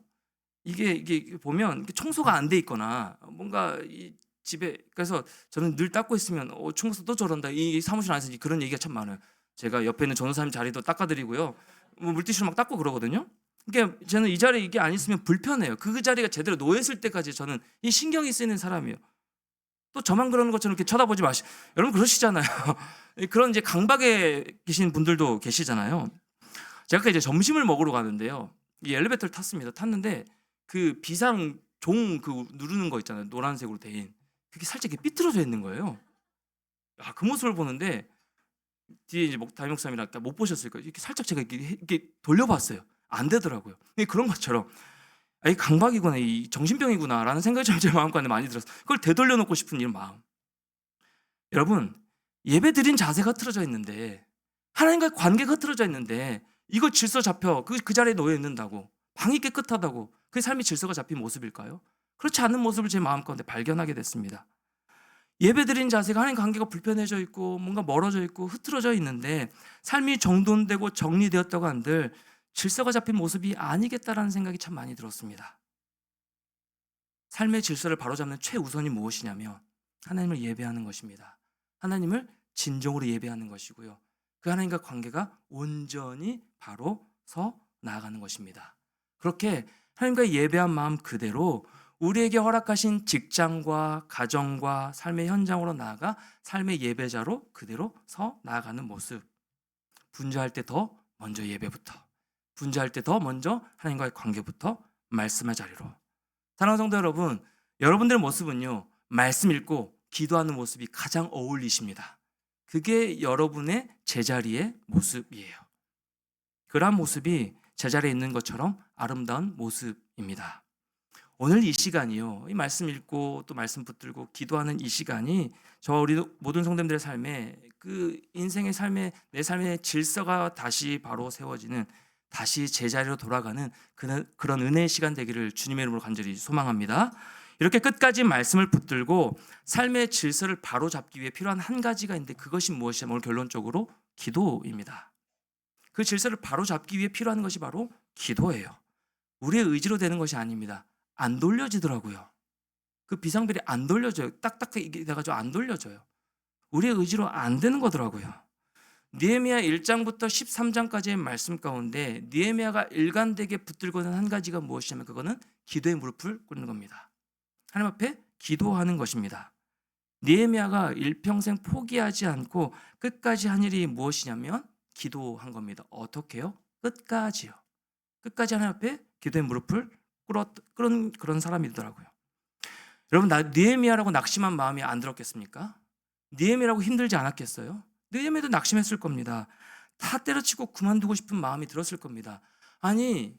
이게 보면 청소가 안 돼 있거나 뭔가 이 집에, 그래서 저는 늘 닦고 있으면 청소 또 저런다, 이 사무실 안에서 그런 얘기가 참 많아요. 제가 옆에 있는 전도사님 자리도 닦아드리고요, 뭐 물티슈로 막 닦고 그러거든요. 그러니까 저는 이 자리에 이게 안 있으면 불편해요. 그 자리가 제대로 놓였을 때까지 저는 이 신경이 쓰이는 사람이에요. 또 저만 그러는 것처럼 이렇게 쳐다보지 마시. 여러분 그러시잖아요. 그런 이제 강박에 계신 분들도 계시잖아요. 제가 이제 점심을 먹으러 가는데요, 이 엘리베이터를 탔습니다. 탔는데 그 비상 종 그 누르는 거 있잖아요, 노란색으로 된, 그게 살짝 이렇게 삐뚤어져 있는 거예요. 그 모습을 보는데 뒤에 이제 담임 목사님이랑 못 보셨을 거예요. 이렇게 살짝 제가 이렇게 돌려봤어요. 안 되더라고요. 그런 것처럼 이 강박이구나, 이 정신병이구나라는 생각이 좀 제 마음가운데 많이 들었어요. 그걸 되돌려놓고 싶은 이런 마음. 여러분, 예배드린 자세가 틀어져 있는데, 하나님과 관계가 틀어져 있는데, 이거 질서 잡혀 그 자리에 놓여 있는다고, 방이 깨끗하다고 그게 삶의 질서가 잡힌 모습일까요? 그렇지 않은 모습을 제 마음 가운데 발견하게 됐습니다. 예배드린 자세가 하나님 관계가 불편해져 있고 뭔가 멀어져 있고 흐트러져 있는데 삶이 정돈되고 정리되었다고 한들 질서가 잡힌 모습이 아니겠다라는 생각이 참 많이 들었습니다. 삶의 질서를 바로잡는 최우선이 무엇이냐면 하나님을 예배하는 것입니다. 하나님을 진정으로 예배하는 것이고요, 그 하나님과 관계가 온전히 바로 서 나아가는 것입니다. 그렇게 하나님과의 예배한 마음 그대로 우리에게 허락하신 직장과 가정과 삶의 현장으로 나아가 삶의 예배자로 그대로 서 나아가는 모습. 분주할 때 더 먼저 예배부터, 분주할 때 더 먼저 하나님과의 관계부터 말씀의 자리로. 사랑하는 성도 여러분, 여러분들의 모습은요, 말씀 읽고 기도하는 모습이 가장 어울리십니다. 그게 여러분의 제자리의 모습이에요. 그러한 모습이 제자리에 있는 것처럼 아름다운 모습입니다. 오늘 이 시간이요, 이 말씀 읽고 또 말씀 붙들고 기도하는 이 시간이 우리 모든 성도님들의 삶에, 그 인생의 삶에, 내 삶의 질서가 다시 바로 세워지는, 다시 제자리로 돌아가는 그런 은혜의 시간 되기를 주님의 이름으로 간절히 소망합니다. 이렇게 끝까지 말씀을 붙들고 삶의 질서를 바로 잡기 위해 필요한 한 가지가 있는데, 그것이 무엇이냐면 오늘 결론적으로 기도입니다. 그 질서를 바로 잡기 위해 필요한 것이 바로 기도예요. 우리의 의지로 되는 것이 아닙니다. 안 돌려지더라고요. 그 비상벨이 안 돌려져요. 딱딱하게 돼가지고 안 돌려져요. 우리의 의지로 안 되는 거더라고요. 느헤미야 1장부터 13장까지의 말씀 가운데 느헤미야가 일관되게 붙들고 있는 한 가지가 무엇이냐면 그거는 기도의 무릎을 꿇는 겁니다. 하나님 앞에 기도하는 것입니다. 느헤미야가 일평생 포기하지 않고 끝까지 한 일이 무엇이냐면 기도한 겁니다. 어떻게요? 끝까지요. 끝까지 하나님 앞에 기도의 무릎을 꿇은 그런 사람이더라고요. 여러분, 느헤미야라고 낙심한 마음이 안 들었겠습니까? 느헤미야라고 힘들지 않았겠어요? 느헤미야도 낙심했을 겁니다. 다 때려치고 그만두고 싶은 마음이 들었을 겁니다. 아니,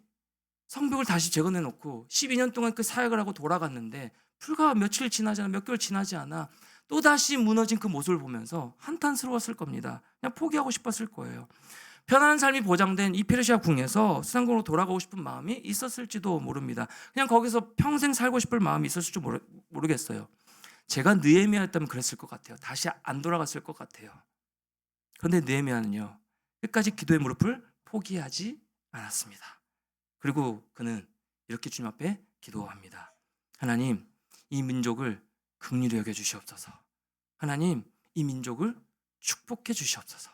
성벽을 다시 재건해놓고 12년 동안 그 사역을 하고 돌아갔는데 불과 며칠 지나지 않아, 몇 개월 지나지 않아 또다시 무너진 그 모습을 보면서 한탄스러웠을 겁니다. 그냥 포기하고 싶었을 거예요. 편안한 삶이 보장된 이 페르시아 궁에서 수상국으로 돌아가고 싶은 마음이 있었을지도 모릅니다. 그냥 거기서 평생 살고 싶을 마음이 있었을지 모르겠어요. 제가 느헤미야였다면 그랬을 것 같아요. 다시 안 돌아갔을 것 같아요. 그런데 느헤미야는요, 끝까지 기도의 무릎을 포기하지 않았습니다. 그리고 그는 이렇게 주님 앞에 기도합니다. 하나님, 이 민족을 긍휼히 여겨 주시옵소서. 하나님, 이 민족을 축복해 주시옵소서.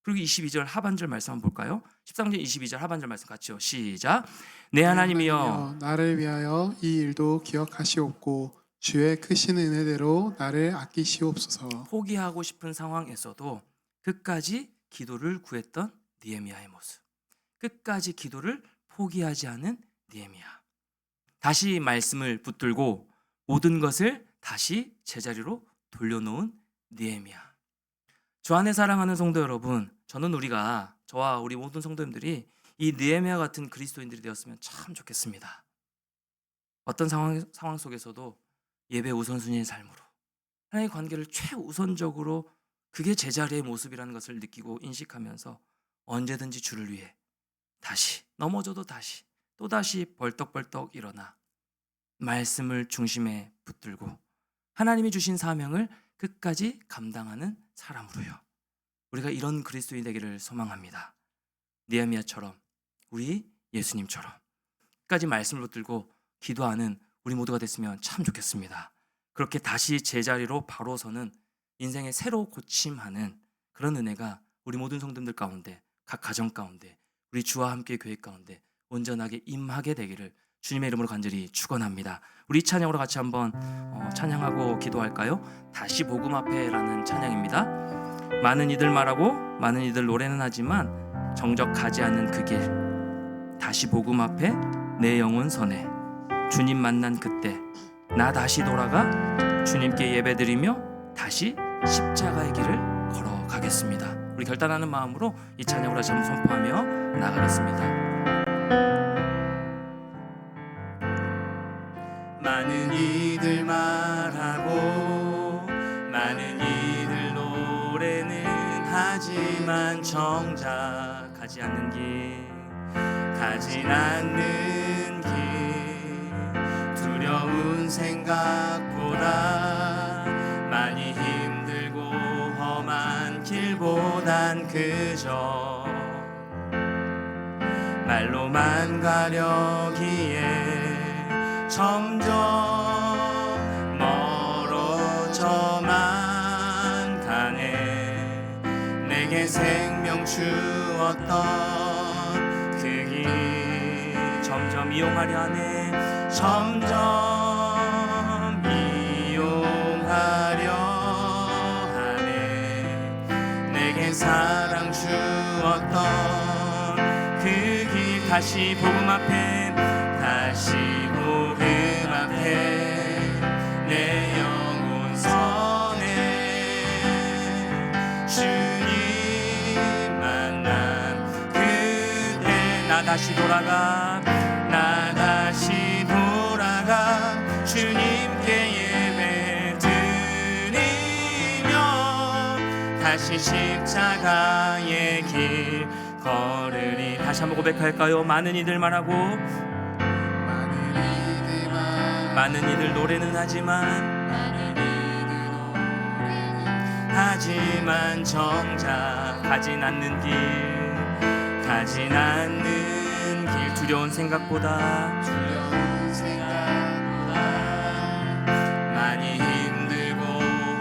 그리고 22절 하반절 말씀 한번 볼까요? 13절 22절 하반절 말씀 같이요. 시작. 내 하나님이여, 나를 위하여 이 일도 기억하시옵고 주의 크신 은혜대로 나를 아끼시옵소서. 포기하고 싶은 상황에서도 끝까지 기도를 구했던 느헤미야의 모습. 끝까지 기도를 포기하지 않은 느헤미야. 다시 말씀을 붙들고 모든 것을 다시 제자리로 돌려놓은 느헤미야. 주 안에 사랑하는 성도 여러분, 저는 저와 우리 모든 성도님들이 이 느헤미야 같은 그리스도인들이 되었으면 참 좋겠습니다. 어떤 상황 속에서도 예배 우선순위의 삶으로 하나님의 관계를 최우선적으로, 그게 제자리의 모습이라는 것을 느끼고 인식하면서 언제든지 주를 위해 다시 넘어져도 다시 또다시 벌떡벌떡 일어나 말씀을 중심에 붙들고 하나님이 주신 사명을 끝까지 감당하는 사람으로요. 우리가 이런 그리스도인이 되기를 소망합니다. 느헤미야처럼, 우리 예수님처럼 끝까지 말씀을 붙들고 기도하는 우리 모두가 됐으면 참 좋겠습니다. 그렇게 다시 제자리로 바로 서는 인생의 새로 고침하는 그런 은혜가 우리 모든 성도들 가운데, 각 가정 가운데, 우리 주와 함께 교회 가운데 온전하게 임하게 되기를 주님의 이름으로 간절히 축원합니다. 우리 찬양으로 같이 한번 찬양하고 기도할까요? 다시 복음 앞에라는 찬양입니다. 많은 이들 말하고 많은 이들 노래는 하지만 정적 가지 않는 그 길, 다시 복음 앞에 내 영혼 선해 주님 만난 그때 나 다시 돌아가 주님께 예배드리며 다시 십자가의 길을 걸어가겠습니다. 우리 결단하는 마음으로 이 찬양으로 다시 한번 선포하며 나가겠습니다. 많은 이들 말하고 많은 이들 노래는 하지만 정작 가지 않는 길, 가진 않는 길, 두려운 생각보다 많이 힘들고 험한 길보단 그저 말로만 가려기에 점점 멀어져만 가네. 내게 생명 주었던 그 길 점점 이용하려 하네. 점점 이용하려 하네. 내게 사랑 주었던 그 길 다시 복음 앞에, 다시 복음 앞에 내 영혼 선해 주님 만난 그때 나 다시 돌아가 주님께 예배 드리며 다시 십자가의 길 걸으리. 다시 한번 고백할까요? 많은 이들 말하고 많은 이들 노래는 하지만 정작 가진 않는 길, 가진 않는 길, 두려운 생각보다 많이 힘들고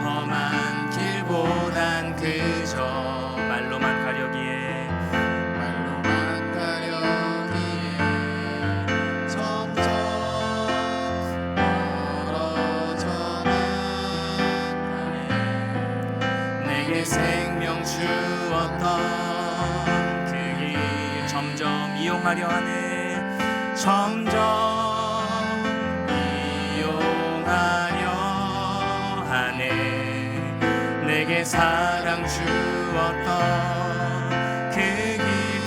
험한 길보단 그저 말로만 가려기에 점점 멀어져만 이용하려 하네. 점점 이용하려 하네. 내게 사랑 주었던 그 길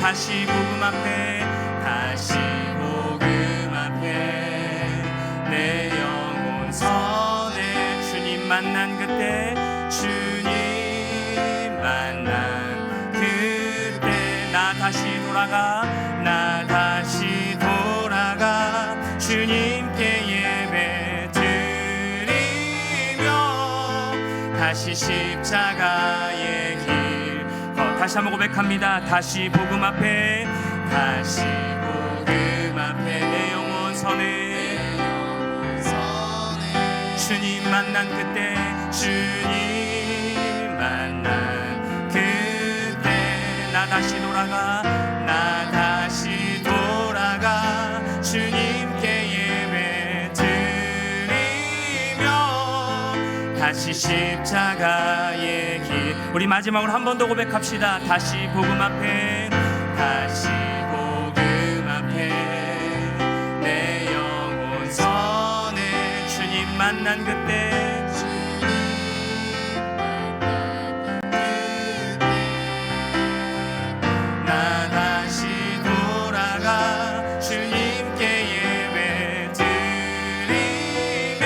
다시 복음 앞에 다시 복음 앞에 내 영혼 선에 주님 만난 그때 주님 만난 그때 나 다시 돌아가 나 다시 돌아가 주님께 예배 드리며 다시 십자가의 길 다시 한번 고백합니다. 다시 복음 앞에 다시 복음 앞에 내 영혼 선에 주님 만난 그때 주님 만난 그때 나 다시 돌아가 나 다시 돌아가 주님께 예배 드리며 다시 십자가의 길 우리 마지막으로 한 번 더 고백합시다. 다시 복음 앞에 다시 복음 앞에 내 영혼 선에 주님 만난 그때 나 다시 돌아가 주님께 예배 드리며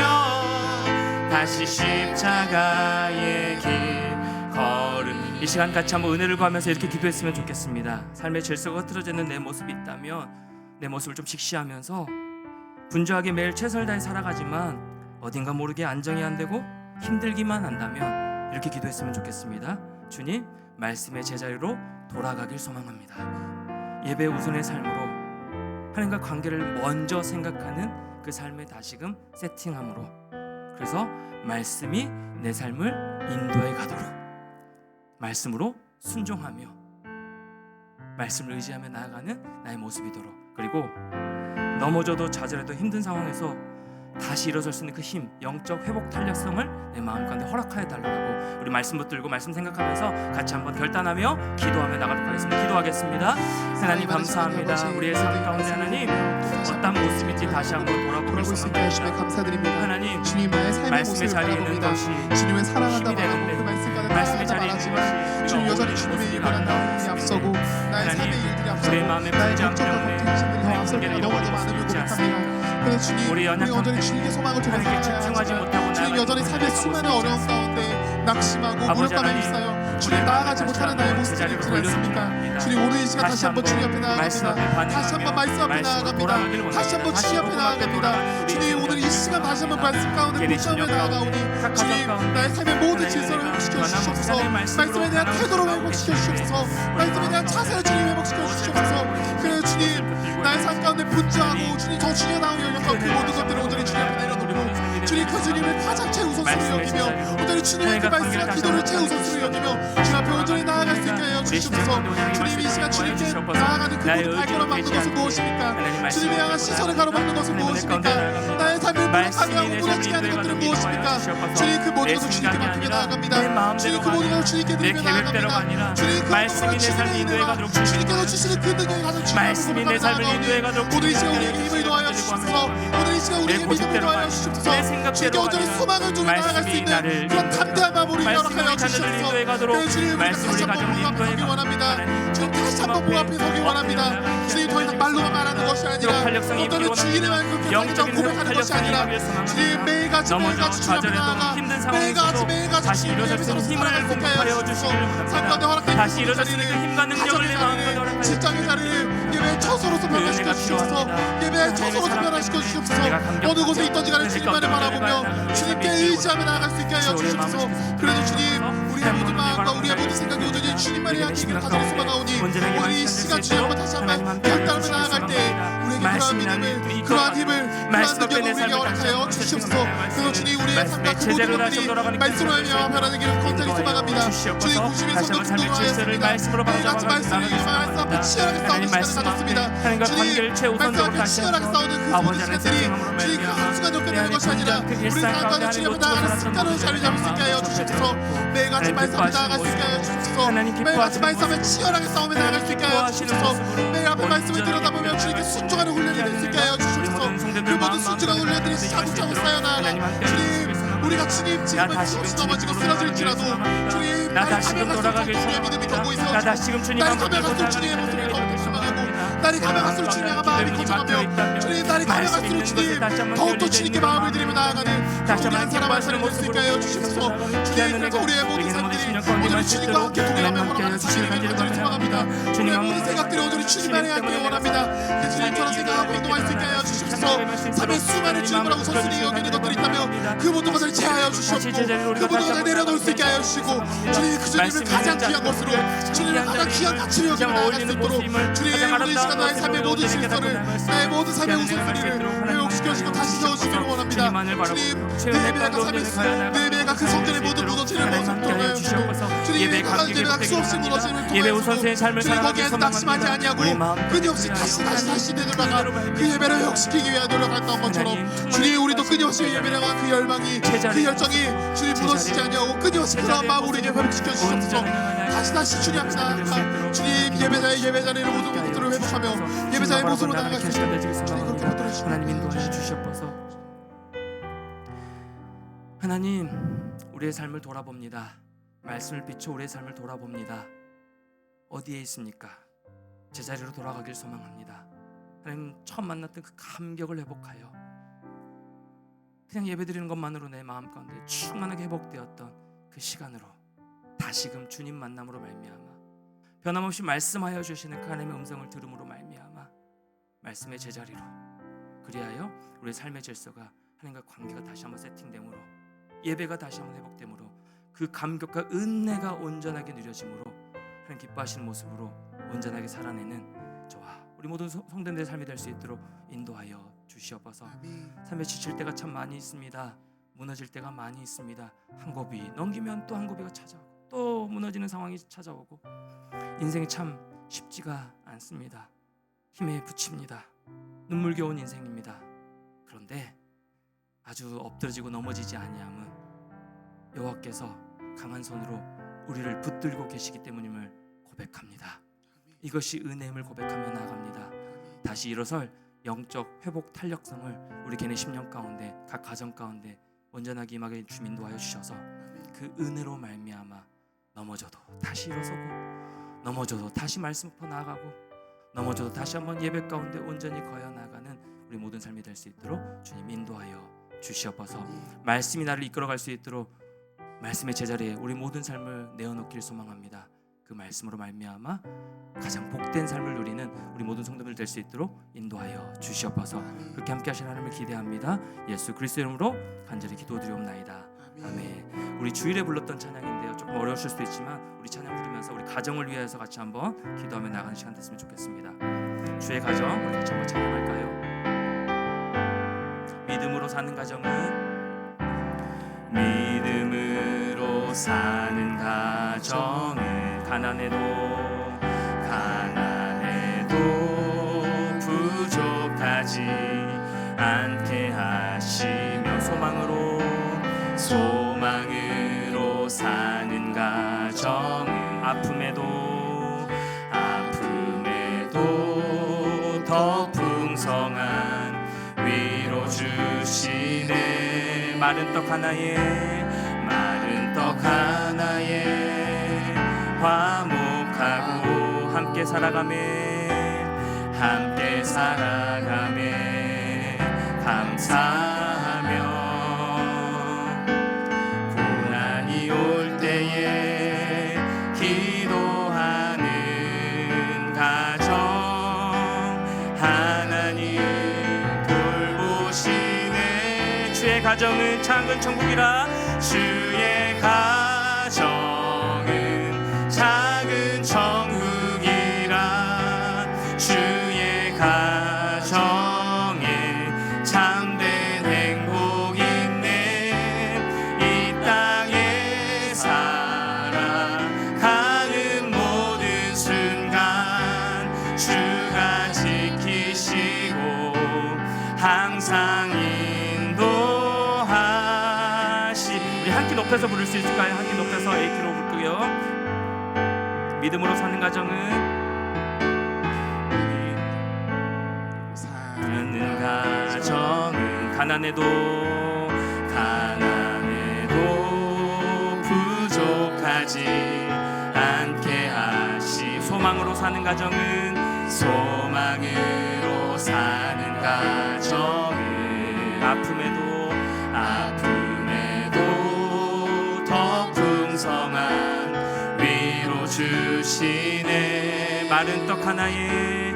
다시 십자가의 길 걸음 이 시간 같이 한번 은혜를 구하면서 이렇게 기도했으면 좋겠습니다. 삶의 질서가 흐트러져 있는 내 모습이 있다면 내 모습을 좀 직시하면서 분주하게 매일 최선을 다해 살아가지만 어딘가 모르게 안정이 안 되고 힘들기만 한다면 이렇게 기도했으면 좋겠습니다. 주님, 말씀의 제자리로 돌아가길 소망합니다. 예배 우선의 삶으로 하나님과 관계를 먼저 생각하는 그 삶을 다시금 세팅함으로 그래서 말씀이 내 삶을 인도해 가도록 말씀으로 순종하며 말씀을 의지하며 나아가는 나의 모습이도록 그리고 넘어져도 좌절해도 힘든 상황에서 다시 일어설 수 있는 그 힘, 영적 회복 탄력성을 내 마음 가운데 허락하여 달라고 우리 말씀 붙들고 말씀 생각하면서 같이 한번 결단하며 기도하며 나가도록 하겠습니다. 기도하겠습니다. 하나님 감사합니다. 우리의 삶 가운데 하나님 어떤 모습인지 다시 한번 돌아보길 소망합니다. 감사드립니다. 하나님 주님 나의 삶의 말씀의 모습을 자리에 있는 바라봅니다. 것이 주님을 사랑한다 힘이 말하고 되는데 그 말씀 가운데 말씀의 자리에 따라간다 있는 말하지만 것이 주님 여전히 우리가 주님의 모습이 일들이 나아가는 앞서고 나의 하나님, 삶의 일들이 앞서고 우리의 마음의 나의 분주함 걱정과 때문에 걱정심들이 더 우리 앞서고 관계를 너무도 잃어버릴 수 많음을 있지 고백합니다. 그래서 주님 우리 연약함 여전히 때문에 주님의 소망을 통해 하나님께 살아야 집중하지 하지만 못하고 주님 나아가는 여전히 삶의 모습을 수많은 보이지 어려움 않습니다. 가운데 낙심하고 아버지 무력감에 하나님, 휩싸여 주님 우리의 나아가지 마음을 못하는 다시 나의 한번 모습이 제자리로 있지 돌려드립니다. 않습니까? 주님 오늘 이 시간 다시 한번 주님 앞에 말씀 앞에 나아갑니다. 다시 한번 말씀 앞에 나아갑니다. 다시 한번 주님 앞에 나아갑니다. 주님 오늘 이 시간 다시 한번 말씀 가운데 복잡에 나아가오니 주님 나의 삶의 모든 질서를 회복시켜 주시옵소서. 말씀에 대한 태도를 회복시켜 주시옵소서. 말씀에 대한 자세를 주님 회복시켜 주시옵소서. 그래서 주님 나의 삶 가운데 분주하고 주님 더 중요하다고 여겼던 그 모든 것들을 오늘 주님 앞에 내려놓고 주님 그 주님을 가장 최우선으로 여기며 오늘 주님의 그 말씀과 기도를 최우선으로 여기며 주님 앞에 온전히 나아갈 수 있게 하여 주시옵소서. 주님 이 시간 주님께 나아가는 그 모든 발걸음 막는 것은 무엇입니까? 주님의 향한 시선을 가로막는 것은 무엇입니까? 나의 삶을 무력하게 하고 무너지게 하는 것들은 무엇입니까? 주님 그 모든 것을 주님께 맡기며 나아갑니다. 주님 그 모든 것을 주님께 드리며 나아갑니다. 주님 그 모든 것을 주님의 은혜와 주님께서 주시는 그 능력을 가장 말씀이 내 삶을 인도해 가도록 오늘 이 시간 우리에게 힘을 더하여 주시옵소서. 오늘 이 시간 우리에게 믿음을 더하여 주시옵소서. 주님께 온전히 소망을 두고 나아갈 수 있는 그런 담대한 마음으로 허락하여 주시옵소서. 그래서 주님 우리가 다시 한번 목 앞에 서기 원합니다. 주님 다시 한번 목 앞에 서기 원합니다. 주님 더 이상 말로만 말하는 것이 아니라 어떤 주인의만 그렇게 살리자고 고백하는 것이 아니라 주님 매일같이 매일같이 주님 앞에 나아가 매일같이 주님 앞에 서로 살아갈 수 있게 하여 주시옵소서. 삶 가운데 허락된 다시 일어설 수 있는 그 힘과 능력을 내 마음껏 허락하여 직장의 자리를 예배의 처소로서 변화시켜 주시옵소서. 예배의 처소로서 변화시켜 주시옵소서. 어느 곳에 있던지 간에 주님만을 바라보며 주님께 의지하며 나아갈 수 있게 하여 주시옵소서. 그래도 주님 우리의 모든 마음과 우리의 모든 생각이 오전히 주님만을 향해 있는 가정에 쏟아나오니 오늘 이 시간 주님 앞에 다시 한번 결단하며 나아갈 때 우리에게 그러한 믿음을 그러한 힘을 그러한 능력을 우리에게 허락하여 주시옵소서. 그래서 주님 우리의 삶과 그 모든 것들이 말씀으로 하며 변하는 길을 건전히 소망합니다. 주님 중심의 성도 충동하였습니다. 매일같이 말씀을 말씀 앞에 치열하게 싸우는 시간을 가졌습니다. 주님 말씀 앞에 치열하게 싸우는 그 모든 시간들이 주님 그 한순간도 끝내는 것이 아니라 우리 삶 가운데 주님 앞에 나아가는 습관으로 자리 잡을 수 있게 하여 주시옵소서. 매일같이 말씀 앞에 나아갈 수 있게 하여 주시옵소서. 매일같이 말씀 앞에 치열하게 싸우며 나아갈 수 있게 하여 주시옵소서. 매일 앞에 말씀을 들여다보며 주님께 순종하는 훈련이 될 수 있게 하여 주시옵소서. 그 모든 순종한 훈련들이 차곡차곡 쌓여나가 주님, 우리가 주님 지금은 수없이 넘어지고 쓰러질지라도 주님 날이 가면 갈수록 우리의 믿음이 더 보이세요. 날이 가면 갈수록 주님의 모습을 더 닮아가고 날이 가면 갈수록 주님의 마음이 커져가며 주님 날이 가면 갈수록 주님 더욱더 주님께 마음을 드리며 나아가는 우리 한 사람 한 사람 될 수 있게 하여 주시옵소서. 주님, 그래서 우리의 모든 삶들이 오늘 주님과 함께 동행하며 걸어가는 삶이 되기를 간절히 소망합니다. 우리의 모든 생각들이 오늘 주님 안에 함께 원합니다. 주님처럼 생각하고 행동할 수 있게 하여 주시옵소서. 삶의 수많은 주님이라고 선순위 여기는 것들이 있다면 그 모든 것을 제하여 주시옵고 그 모든 것을 내려놓을 수 있게 하여 주시고 주님 그 주님을 가장 귀한 것으로 주님을 가장 귀한 가치로 여기며 나아갈 수 있도록 주님 오늘 이 시간 나의 삶의 모든 실수를 나의 모든 삶의 우선순위를 회복시켜주시고 다시 세워주시기를 원합니다. 주님 내 예배가 삶의 수 내 예배가 그 성전의 모든 무너지는 모습도 보여주시고 주님 예배가 수없이 무너지는 통하여주고 주님 거기에서 낙심하지 아니하고 끊임없이 다시 되돌아가 그 예배를 회복시키기 위해 노력했던 것처럼 주님 우리도 끊임없이 예배가 그 열망이 그 열정이 주님 무너지지 아니하고 끊임없이 그런 마음 우리에게 회복시켜 주셔서 다시 주님 앞에 나아가 주님 예배자의 모든 것들을 회복하며 예배자의 모습으로 나아갈 수 있도록 주님 그렇게 만들어 주시고 하나님 인도하여 주시옵소서. 하나님 우리의 삶을 돌아봅니다. 말씀을 비춰 우리의 삶을 돌아봅니다. 어디에 있습니까? 제자리로 돌아가길 소망합니다. 하나님 처음 만났던 그 감격을 회복하여 그냥 예배드리는 것만으로 내 마음 가운데 충만하게 회복되었던 그 시간으로 다시금 주님 만남으로 말미암아 변함없이 말씀하여 주시는 그 하나님의 음성을 들음으로 말미암아 말씀의 제자리로 그리하여 우리의 삶의 질서가 하나님과 관계가 다시 한번 세팅됨으로 예배가 다시 한번 회복됨으로 그 감격과 은혜가 온전하게 누려짐으로 하나님 기뻐하시는 모습으로 온전하게 살아내는 저와 우리 모든 성도님들의 삶이 될 수 있도록 인도하여 주시옵소서. 삶에 지칠 때가 참 많이 있습니다. 무너질 때가 많이 있습니다. 한 곱이 넘기면 또 한 곱이가 찾아오고 또 무너지는 상황이 찾아오고 인생이 참 쉽지가 않습니다. 힘에 부칩니다. 눈물겨운 인생입니다. 그런데 아주 엎드러지고 넘어지지 아니함은 여호와께서 강한 손으로 우리를 붙들고 계시기 때문임을 고백합니다. 이것이 은혜임을 고백하며 나아갑니다. 다시 일어설 영적 회복 탄력성을 우리 개인의 심령 가운데 각 가정 가운데 온전하게 임하게 주님 인도하여 주셔서 그 은혜로 말미암아 넘어져도 다시 일어서고 넘어져도 다시 말씀 퍼 나아가고 넘어져도 다시 한번 예배 가운데 온전히 거여 나가는 우리 모든 삶이 될 수 있도록 주님 인도하여 주시옵소서. 말씀이 나를 이끌어갈 수 있도록 말씀의 제자리에 우리 모든 삶을 내어놓기를 소망합니다. 그 말씀으로 말미암아 가장 복된 삶을 누리는 우리 모든 성도들 될 수 있도록 인도하여 주시옵소서. 그렇게 함께 하시는 하나님을 기대합니다. 예수 그리스도 이름으로 간절히 기도드리옵나이다. 아멘. 우리 주일에 불렀던 찬양인데요, 조금 어려우실 수도 있지만 우리 찬양 부르면서 우리 가정을 위해서 같이 한번 기도하며 나가는 시간 됐으면 좋겠습니다. 주의 가정 우리 같이 한번 찬양할까요? 믿음으로 사는 가정은 믿음으로 사는 가정은 가난해도 부족하지 않게 하시며 소망으로 사는 가정은 아픔에도 더 풍성한 위로 주시네. 마른 떡 하나에 화목하고 함께 살아가매 감사하며 고난이 올 때에 기도하는 가정 하나님 돌보시네. 주의 가정은 작은 천국이라 주의 가정은 작은 천국이라 주의 가정에 참된 행복 있네. 이 땅에 살아가는 모든 순간 주가 지키시고 항상 인도하시. 우리 한 키 높여서 부를 수 있을까요? 한 키 높여서 A키로 부를게요. 믿음으로 사는 가정은 가난해도 부족하지 않게 하시. 소망으로 사는 가정은 소망으로 사는 가정은 아픔에도 더 풍성한 위로 주시네. 마른 떡 하나에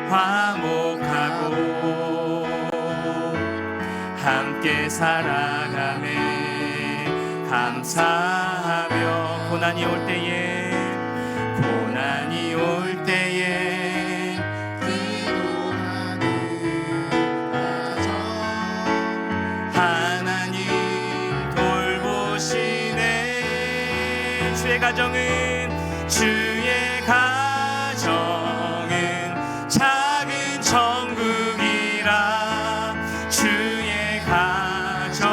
화목하고 함께 살아가네. 감사하며 고난이 올 때에 기도하는 가정 하나님 돌보시네. 주의 가정은 작은 천국이라. 주의 가정에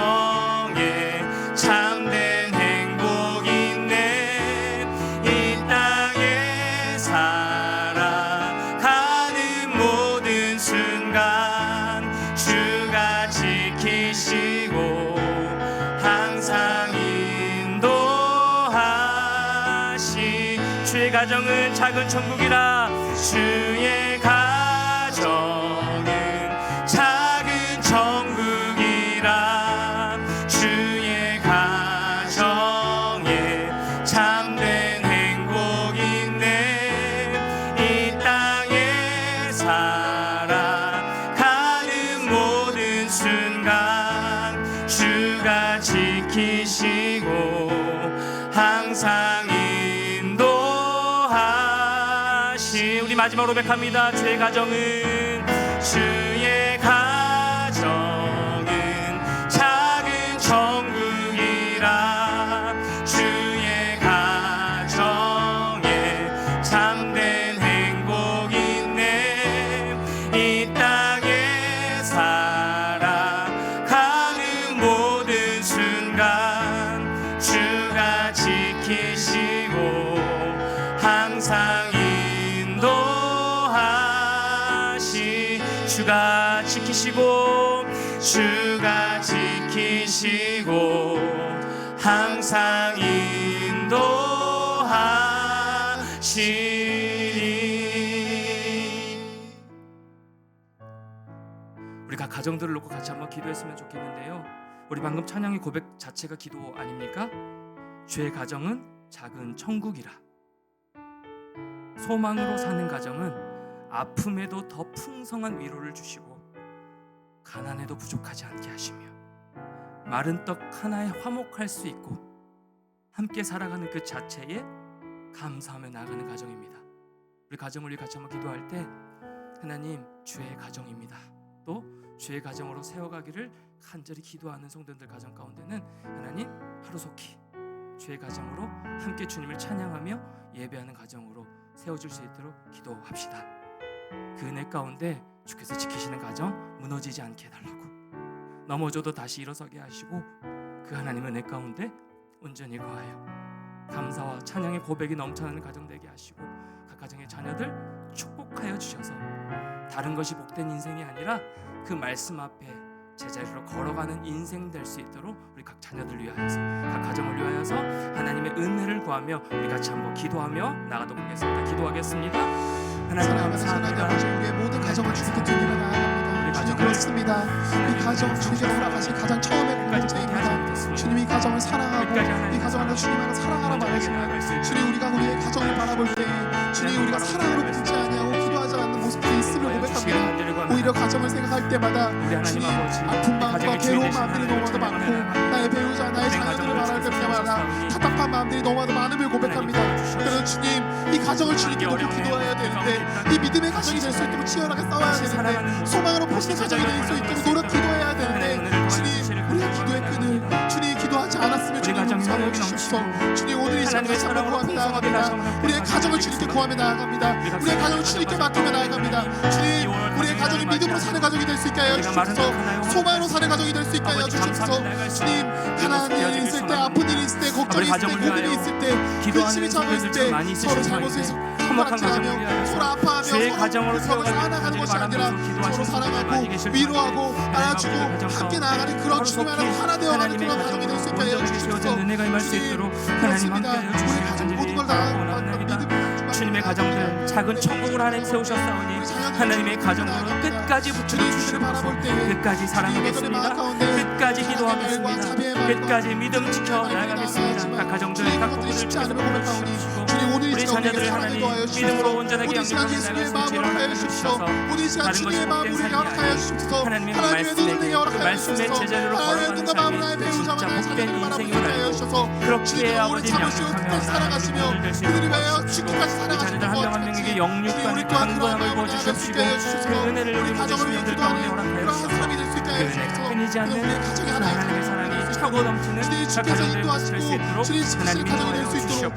참된 행복 있네. 이 땅에 살아가는 모든 순간 주가 지키시고 항상 인도하시. 주의 가정은 작은 천국이라. 주의 가정은 작은 천국이라. 주의 가정에 참된 행복 있네. 이 땅에 살아가는 모든 순간 주가 지키시고 항상 인도하시. 우리 마지막으로 고백합니다. 주의 가정은 작은 천국이라. 주의 가정에 참된 행복 있네. 이 땅에 살아가는 모든 순간 주가 지키시고 항상 인도하시. 주가 지키시고 항상 인도하시리. 우리가 가정들을 놓고 같이 한번 기도했으면 좋겠는데요. 우리 방금 찬양의 고백 자체가 기도 아닙니까? 주의 가정은 작은 천국이라. 소망으로 사는 가정은 아픔에도 더 풍성한 위로를 주시고 가난에도 부족하지 않게 하시며 마른 떡 하나에 화목할 수 있고 함께 살아가는 그 자체에 감사하며 나아가는 가정입니다. 우리 가정을 위해 같이 한번 기도할 때 하나님 주의 가정입니다. 또 주의 가정으로 세워가기를 간절히 기도하는 성도들 가정 가운데는 하나님 하루속히 주의 가정으로 함께 주님을 찬양하며 예배하는 가정으로 세워줄 수 있도록 기도합시다. 그 은혜 가운데 주께서 지키시는 가정 무너지지 않게 해달라고, 넘어져도 다시 일어서게 하시고 그 하나님 은혜 가운데 온전히 거하여 감사와 찬양의 고백이 넘쳐나는 가정 되게 하시고 각 가정의 자녀들 축복하여 주셔서 다른 것이 복된 인생이 아니라 그 말씀 앞에 제자리로 걸어가는 인생 될 수 있도록 우리 각 자녀들 위하여서 각 가정을 위하여서 하나님의 은혜를 구하며 우리 같이 한번 기도하며 나가도록 하겠습니다. 기도하겠습니다. 하나님 감사합니다. 우리의 모든 가정을 주님께 드리며 나아갑니다. 주님 그렇습니다. 이 가정 주님께 돌아가신 가장 처음의 공동체입니다. 주님이 이 가정을 사랑하고 이 가정을 주님 하나 사랑하라 말하시면 주님 우리가 우리의 가정을 바라볼 때 주님 우리가 사랑으로 붙지 아니하고 기도하지 않는 모습들이 있음을 고백합니다. 오히려 가정을 생각할 때마다 주님 아픈 마음과 괴로운 마음들이 너무나도 많고 나의 배우자 나의 자녀들을 바랄 때마다 답답한 마음들이 너무나도 많음을 고백합니다. 그래서 주님 이 가정을 주님께 놓고 기도해야 되는데 이 믿음의 가정이 될 수 있도록 치열하게 싸워야 되는데 소망으로 보시는 가정이 될 수 있도록 노력 기도해야 되는데 주님 우리의 기도의 끈을 주님 기도하지 않았으면 주님 용서하여 주십시오. 주님 오늘 이 시간 다시 한번 구하며 나아갑니다. 우리의 가정을 주님께 구하며 나아갑니다. 우리의 가정을 주님께 맡기며 나아갑니다. 주님 우리의 가정이 믿음으로 사는 가정이 될 수 있게 하여 주시옵소서. 소망으로 사는 가정이 될 수 있게 하여 주시옵소서. 주님, 가난한 일이 있을 때, 아픈 일이 있을 때, 걱정이 있을 때, 고민이 있을 때, 근심이 차고 있을 때, 서로 잘못해서 화목한 가정을 위하여 서로 아파하며 주의 가정으로 서로 세워가기를 살아가는 것이 아니라 서로 사랑하고 많이 계실 위로하고 가운데 안아주고 하나님의 가정 함께 가운데 나아가는 그런 주님 안에 하나 되어가는 하나님의 그런 가정이 될 수 있게 하여 온전하게 주시옵소서. 세워진 은혜가 임할 수 있도록 하나님 함께 하여 우리 주시길 가정 모든 간절히 걸 다 원합니다. 주님의 가정들 작은 천국을 하나님 세우셨사오니 하나님의 가정으로 끝까지 붙들어 주시옵소서. 끝까지 사랑하겠습니다. 끝까지 기도하겠습니다. 끝까지 믿음 지켜 나아가겠습니다. 각 가정들 각 부부들 주께서 붙들어주시옵시고 우리 자녀들 하나님 믿음으로 온전하게 양육하며 나갈 수 있게 허락하여 주셔서 다른 것이 복된 삶이 아닌 하나님의 말씀에게 그 말씀의 제자리로 걸어가는 삶이 진짜 복된 인생임을 알고 그렇게 아버지 양육하며 나아가는 모두들 될 수 있도록 도와주시고 우리 자녀들 한 명 한 명에게 영육과 강건함을 부어주시옵시고 그 은혜를 우리 모든 시민들 가운데 허락하여 주셔서 그 은혜가 끊이지 않는 하나님의 사랑이 차고 넘치는 각 가정들 붙을 수 있도록 하나님 인도하여 주시옵소서.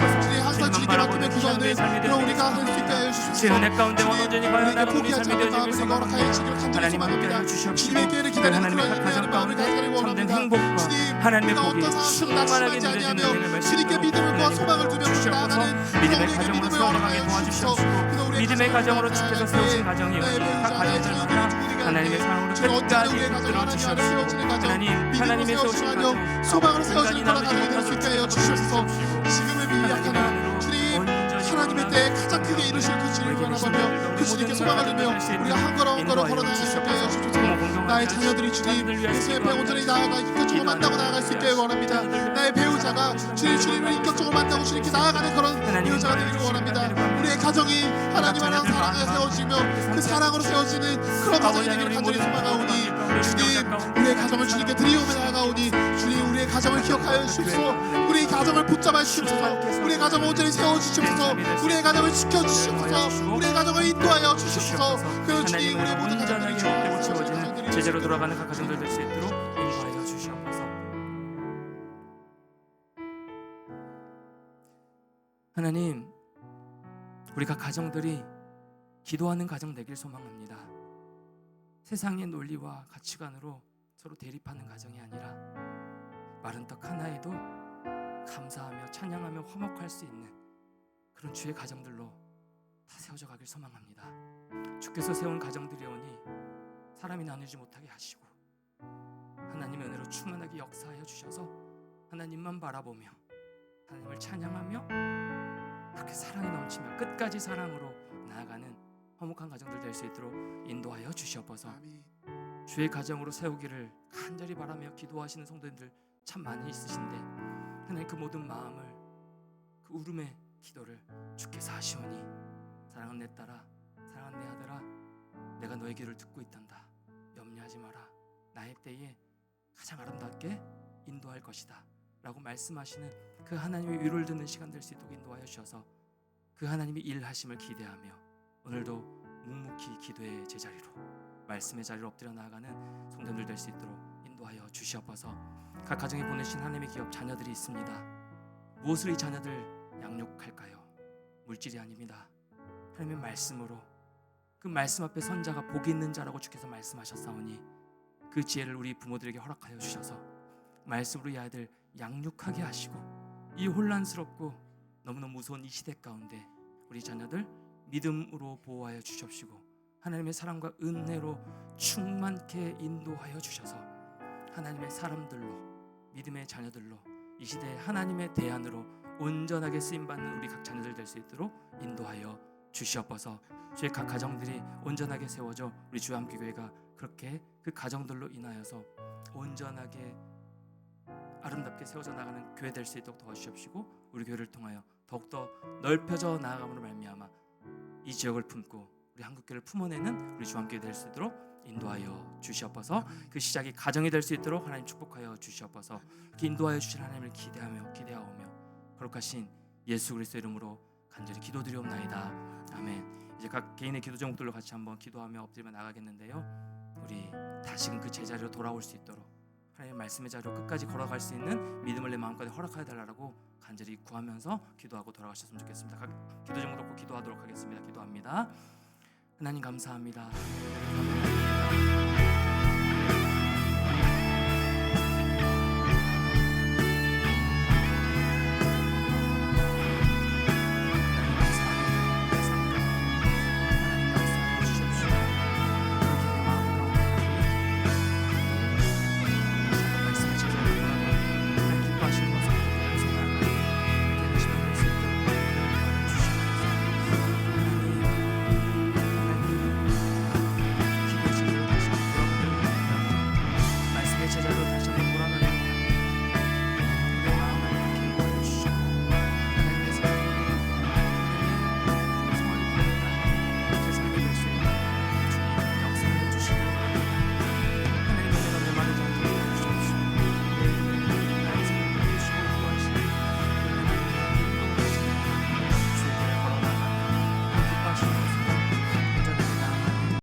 주님만 바라보는 기도의 삶이 되시옵소서. 제 은혜 가운데 온전히 과연 나가 우리 삶이 되어지길 소망합니다. 하나님 함께 하여 주시옵시고 그 하나님의 각 가정 가운데 참된 행복과 하나님의 복이 충만하게 누려지는 은혜를 말씀으로 하나님 주시옵소서. 믿음의 가정으로 세워나가게 도와주시옵시고 믿음의 가정으로 주께서 세우신 가정이오니 각 가정들마다 하나님의 사랑으로 끝까지 붙들어 주시옵시고 하나님의 세우신 가정 소망으로 세워지는 그런 가정이 될 수 있게 하여 주시옵소서. 지금을 위하여는 주님 하나님의 때에 가장 크게 이루실 그 주님을 바라보며 그 주님께 소망을 두며 우리가 한 걸음 한 걸음 걸어나갈 수 있게 하여 주소서. 나의 자녀들이 주님 예수의 배 온전히 나아가 인격적으로 만나고 나아갈 수 있게 원합니다. 나의 배우자가 주님을 인격적으로 만나고 주님께 나아가는 그런 배우자가 되기를 원합니다. 우리의 가정이 하나님 안에 사랑을 세워지며 그 사랑으로 세워지는 그런 가정이 되기를 간절히 소망하오니 주님 우리의 가정을 주님께 드리오며 나아가오니 주님 우리의 가정을 기억하여 주시옵소서. 우리의 가정을 붙잡아 주시옵소서. 우리의 가정을 온전히 세워주시옵소서. 우리의 가정을 지켜주시옵소서. 우리의 가정을 인도하여 주시옵소서. 그리고 주님 우리의 모든 가정들이 온전하게 채워지는 제대로 돌아가는 각 가정들 될 수 있도록 인도하여 주시옵소서. 하나님 우리 각 가정들이 기도하는 가정 되길 소망합니다. 세상의 논리와 가치관으로 서로 대립하는 가정이 아니라 마른 떡 하나에도 감사하며 찬양하며 화목할 수 있는 그런 주의 가정들로 다 세워져 가길 소망합니다. 주께서 세운 가정들이오니 사람이 나누지 못하게 하시고 하나님의 은혜로 충만하게 역사하여 주셔서 하나님만 바라보며 하나님을 찬양하며 그렇게 사랑이 넘치며 끝까지 사랑으로 나아가는 화목한 가정들 될 수 있도록 인도하여 주시옵소서. 주의 가정으로 세우기를 간절히 바라며 기도하시는 성도님들 참 많이 있으신데 하나님 그 모든 마음을 그 울음의 기도를 주께서 하시오니 사랑하는 내 딸아 사랑하는 내 아들아 내가 너의 기도를 듣고 있단다. 염려하지 마라. 나의 때에 가장 아름답게 인도할 것이다 라고 말씀하시는 그 하나님의 위로를 듣는 시간 될 수 있도록 인도하여 주셔서 그 하나님의 일하심을 기대하며 오늘도 묵묵히 기도의 제자리로 말씀의 자리로 엎드려 나아가는 성도들 될 수 있도록 인도하여 주시옵소서. 각 가정에 보내신 하나님의 기업 자녀들이 있습니다. 무엇을 이 자녀들 양육할까요? 물질이 아닙니다. 하나님의 말씀으로 그 말씀 앞에 선 자가 복이 있는 자라고 주께서 말씀하셨사오니 그 지혜를 우리 부모들에게 허락하여 주셔서 말씀으로 이 아이들 양육하게 하시고 이 혼란스럽고 너무너무 무서운 이 시대 가운데 우리 자녀들 믿음으로 보호하여 주시옵시고 하나님의 사랑과 은혜로 충만케 인도하여 주셔서 하나님의 사람들로 믿음의 자녀들로 이 시대에 하나님의 대안으로 온전하게 쓰임받는 우리 각 자녀들 될 수 있도록 인도하여 주시옵소서. 주의 각 가정들이 온전하게 세워져 우리 주함기교회가 그렇게 그 가정들로 인하여서 온전하게 아름답게 세워져 나가는 교회 될 수 있도록 도와주시옵시고 우리 교회를 통하여 더욱더 넓혀져 나아감으로 말미암아 이 지역을 품고 우리 한국교회를 품어내는 우리 주함교회 될 수 있도록 인도하여 주시옵소서. 그 시작이 가정이 될 수 있도록 하나님 축복하여 주시옵소서. 인도하여 주실 하나님을 기대하오며 거룩하신 예수 그리스도 이름으로 간절히 기도드리옵나이다. 아멘. 이제 각 개인의 기도 제목들로 같이 한번 기도하며 엎드리며 나가겠는데요. 우리 다시금 그 제자리로 돌아올 수 있도록 하나님의 말씀의 자리로 끝까지 걸어갈 수 있는 믿음을 내 마음까지 허락하여 달라고 간절히 구하면서 기도하고 돌아가셨으면 좋겠습니다. 각 기도 제목 놓고 기도하도록 하겠습니다. 기도합니다. 하나님 감사합니다.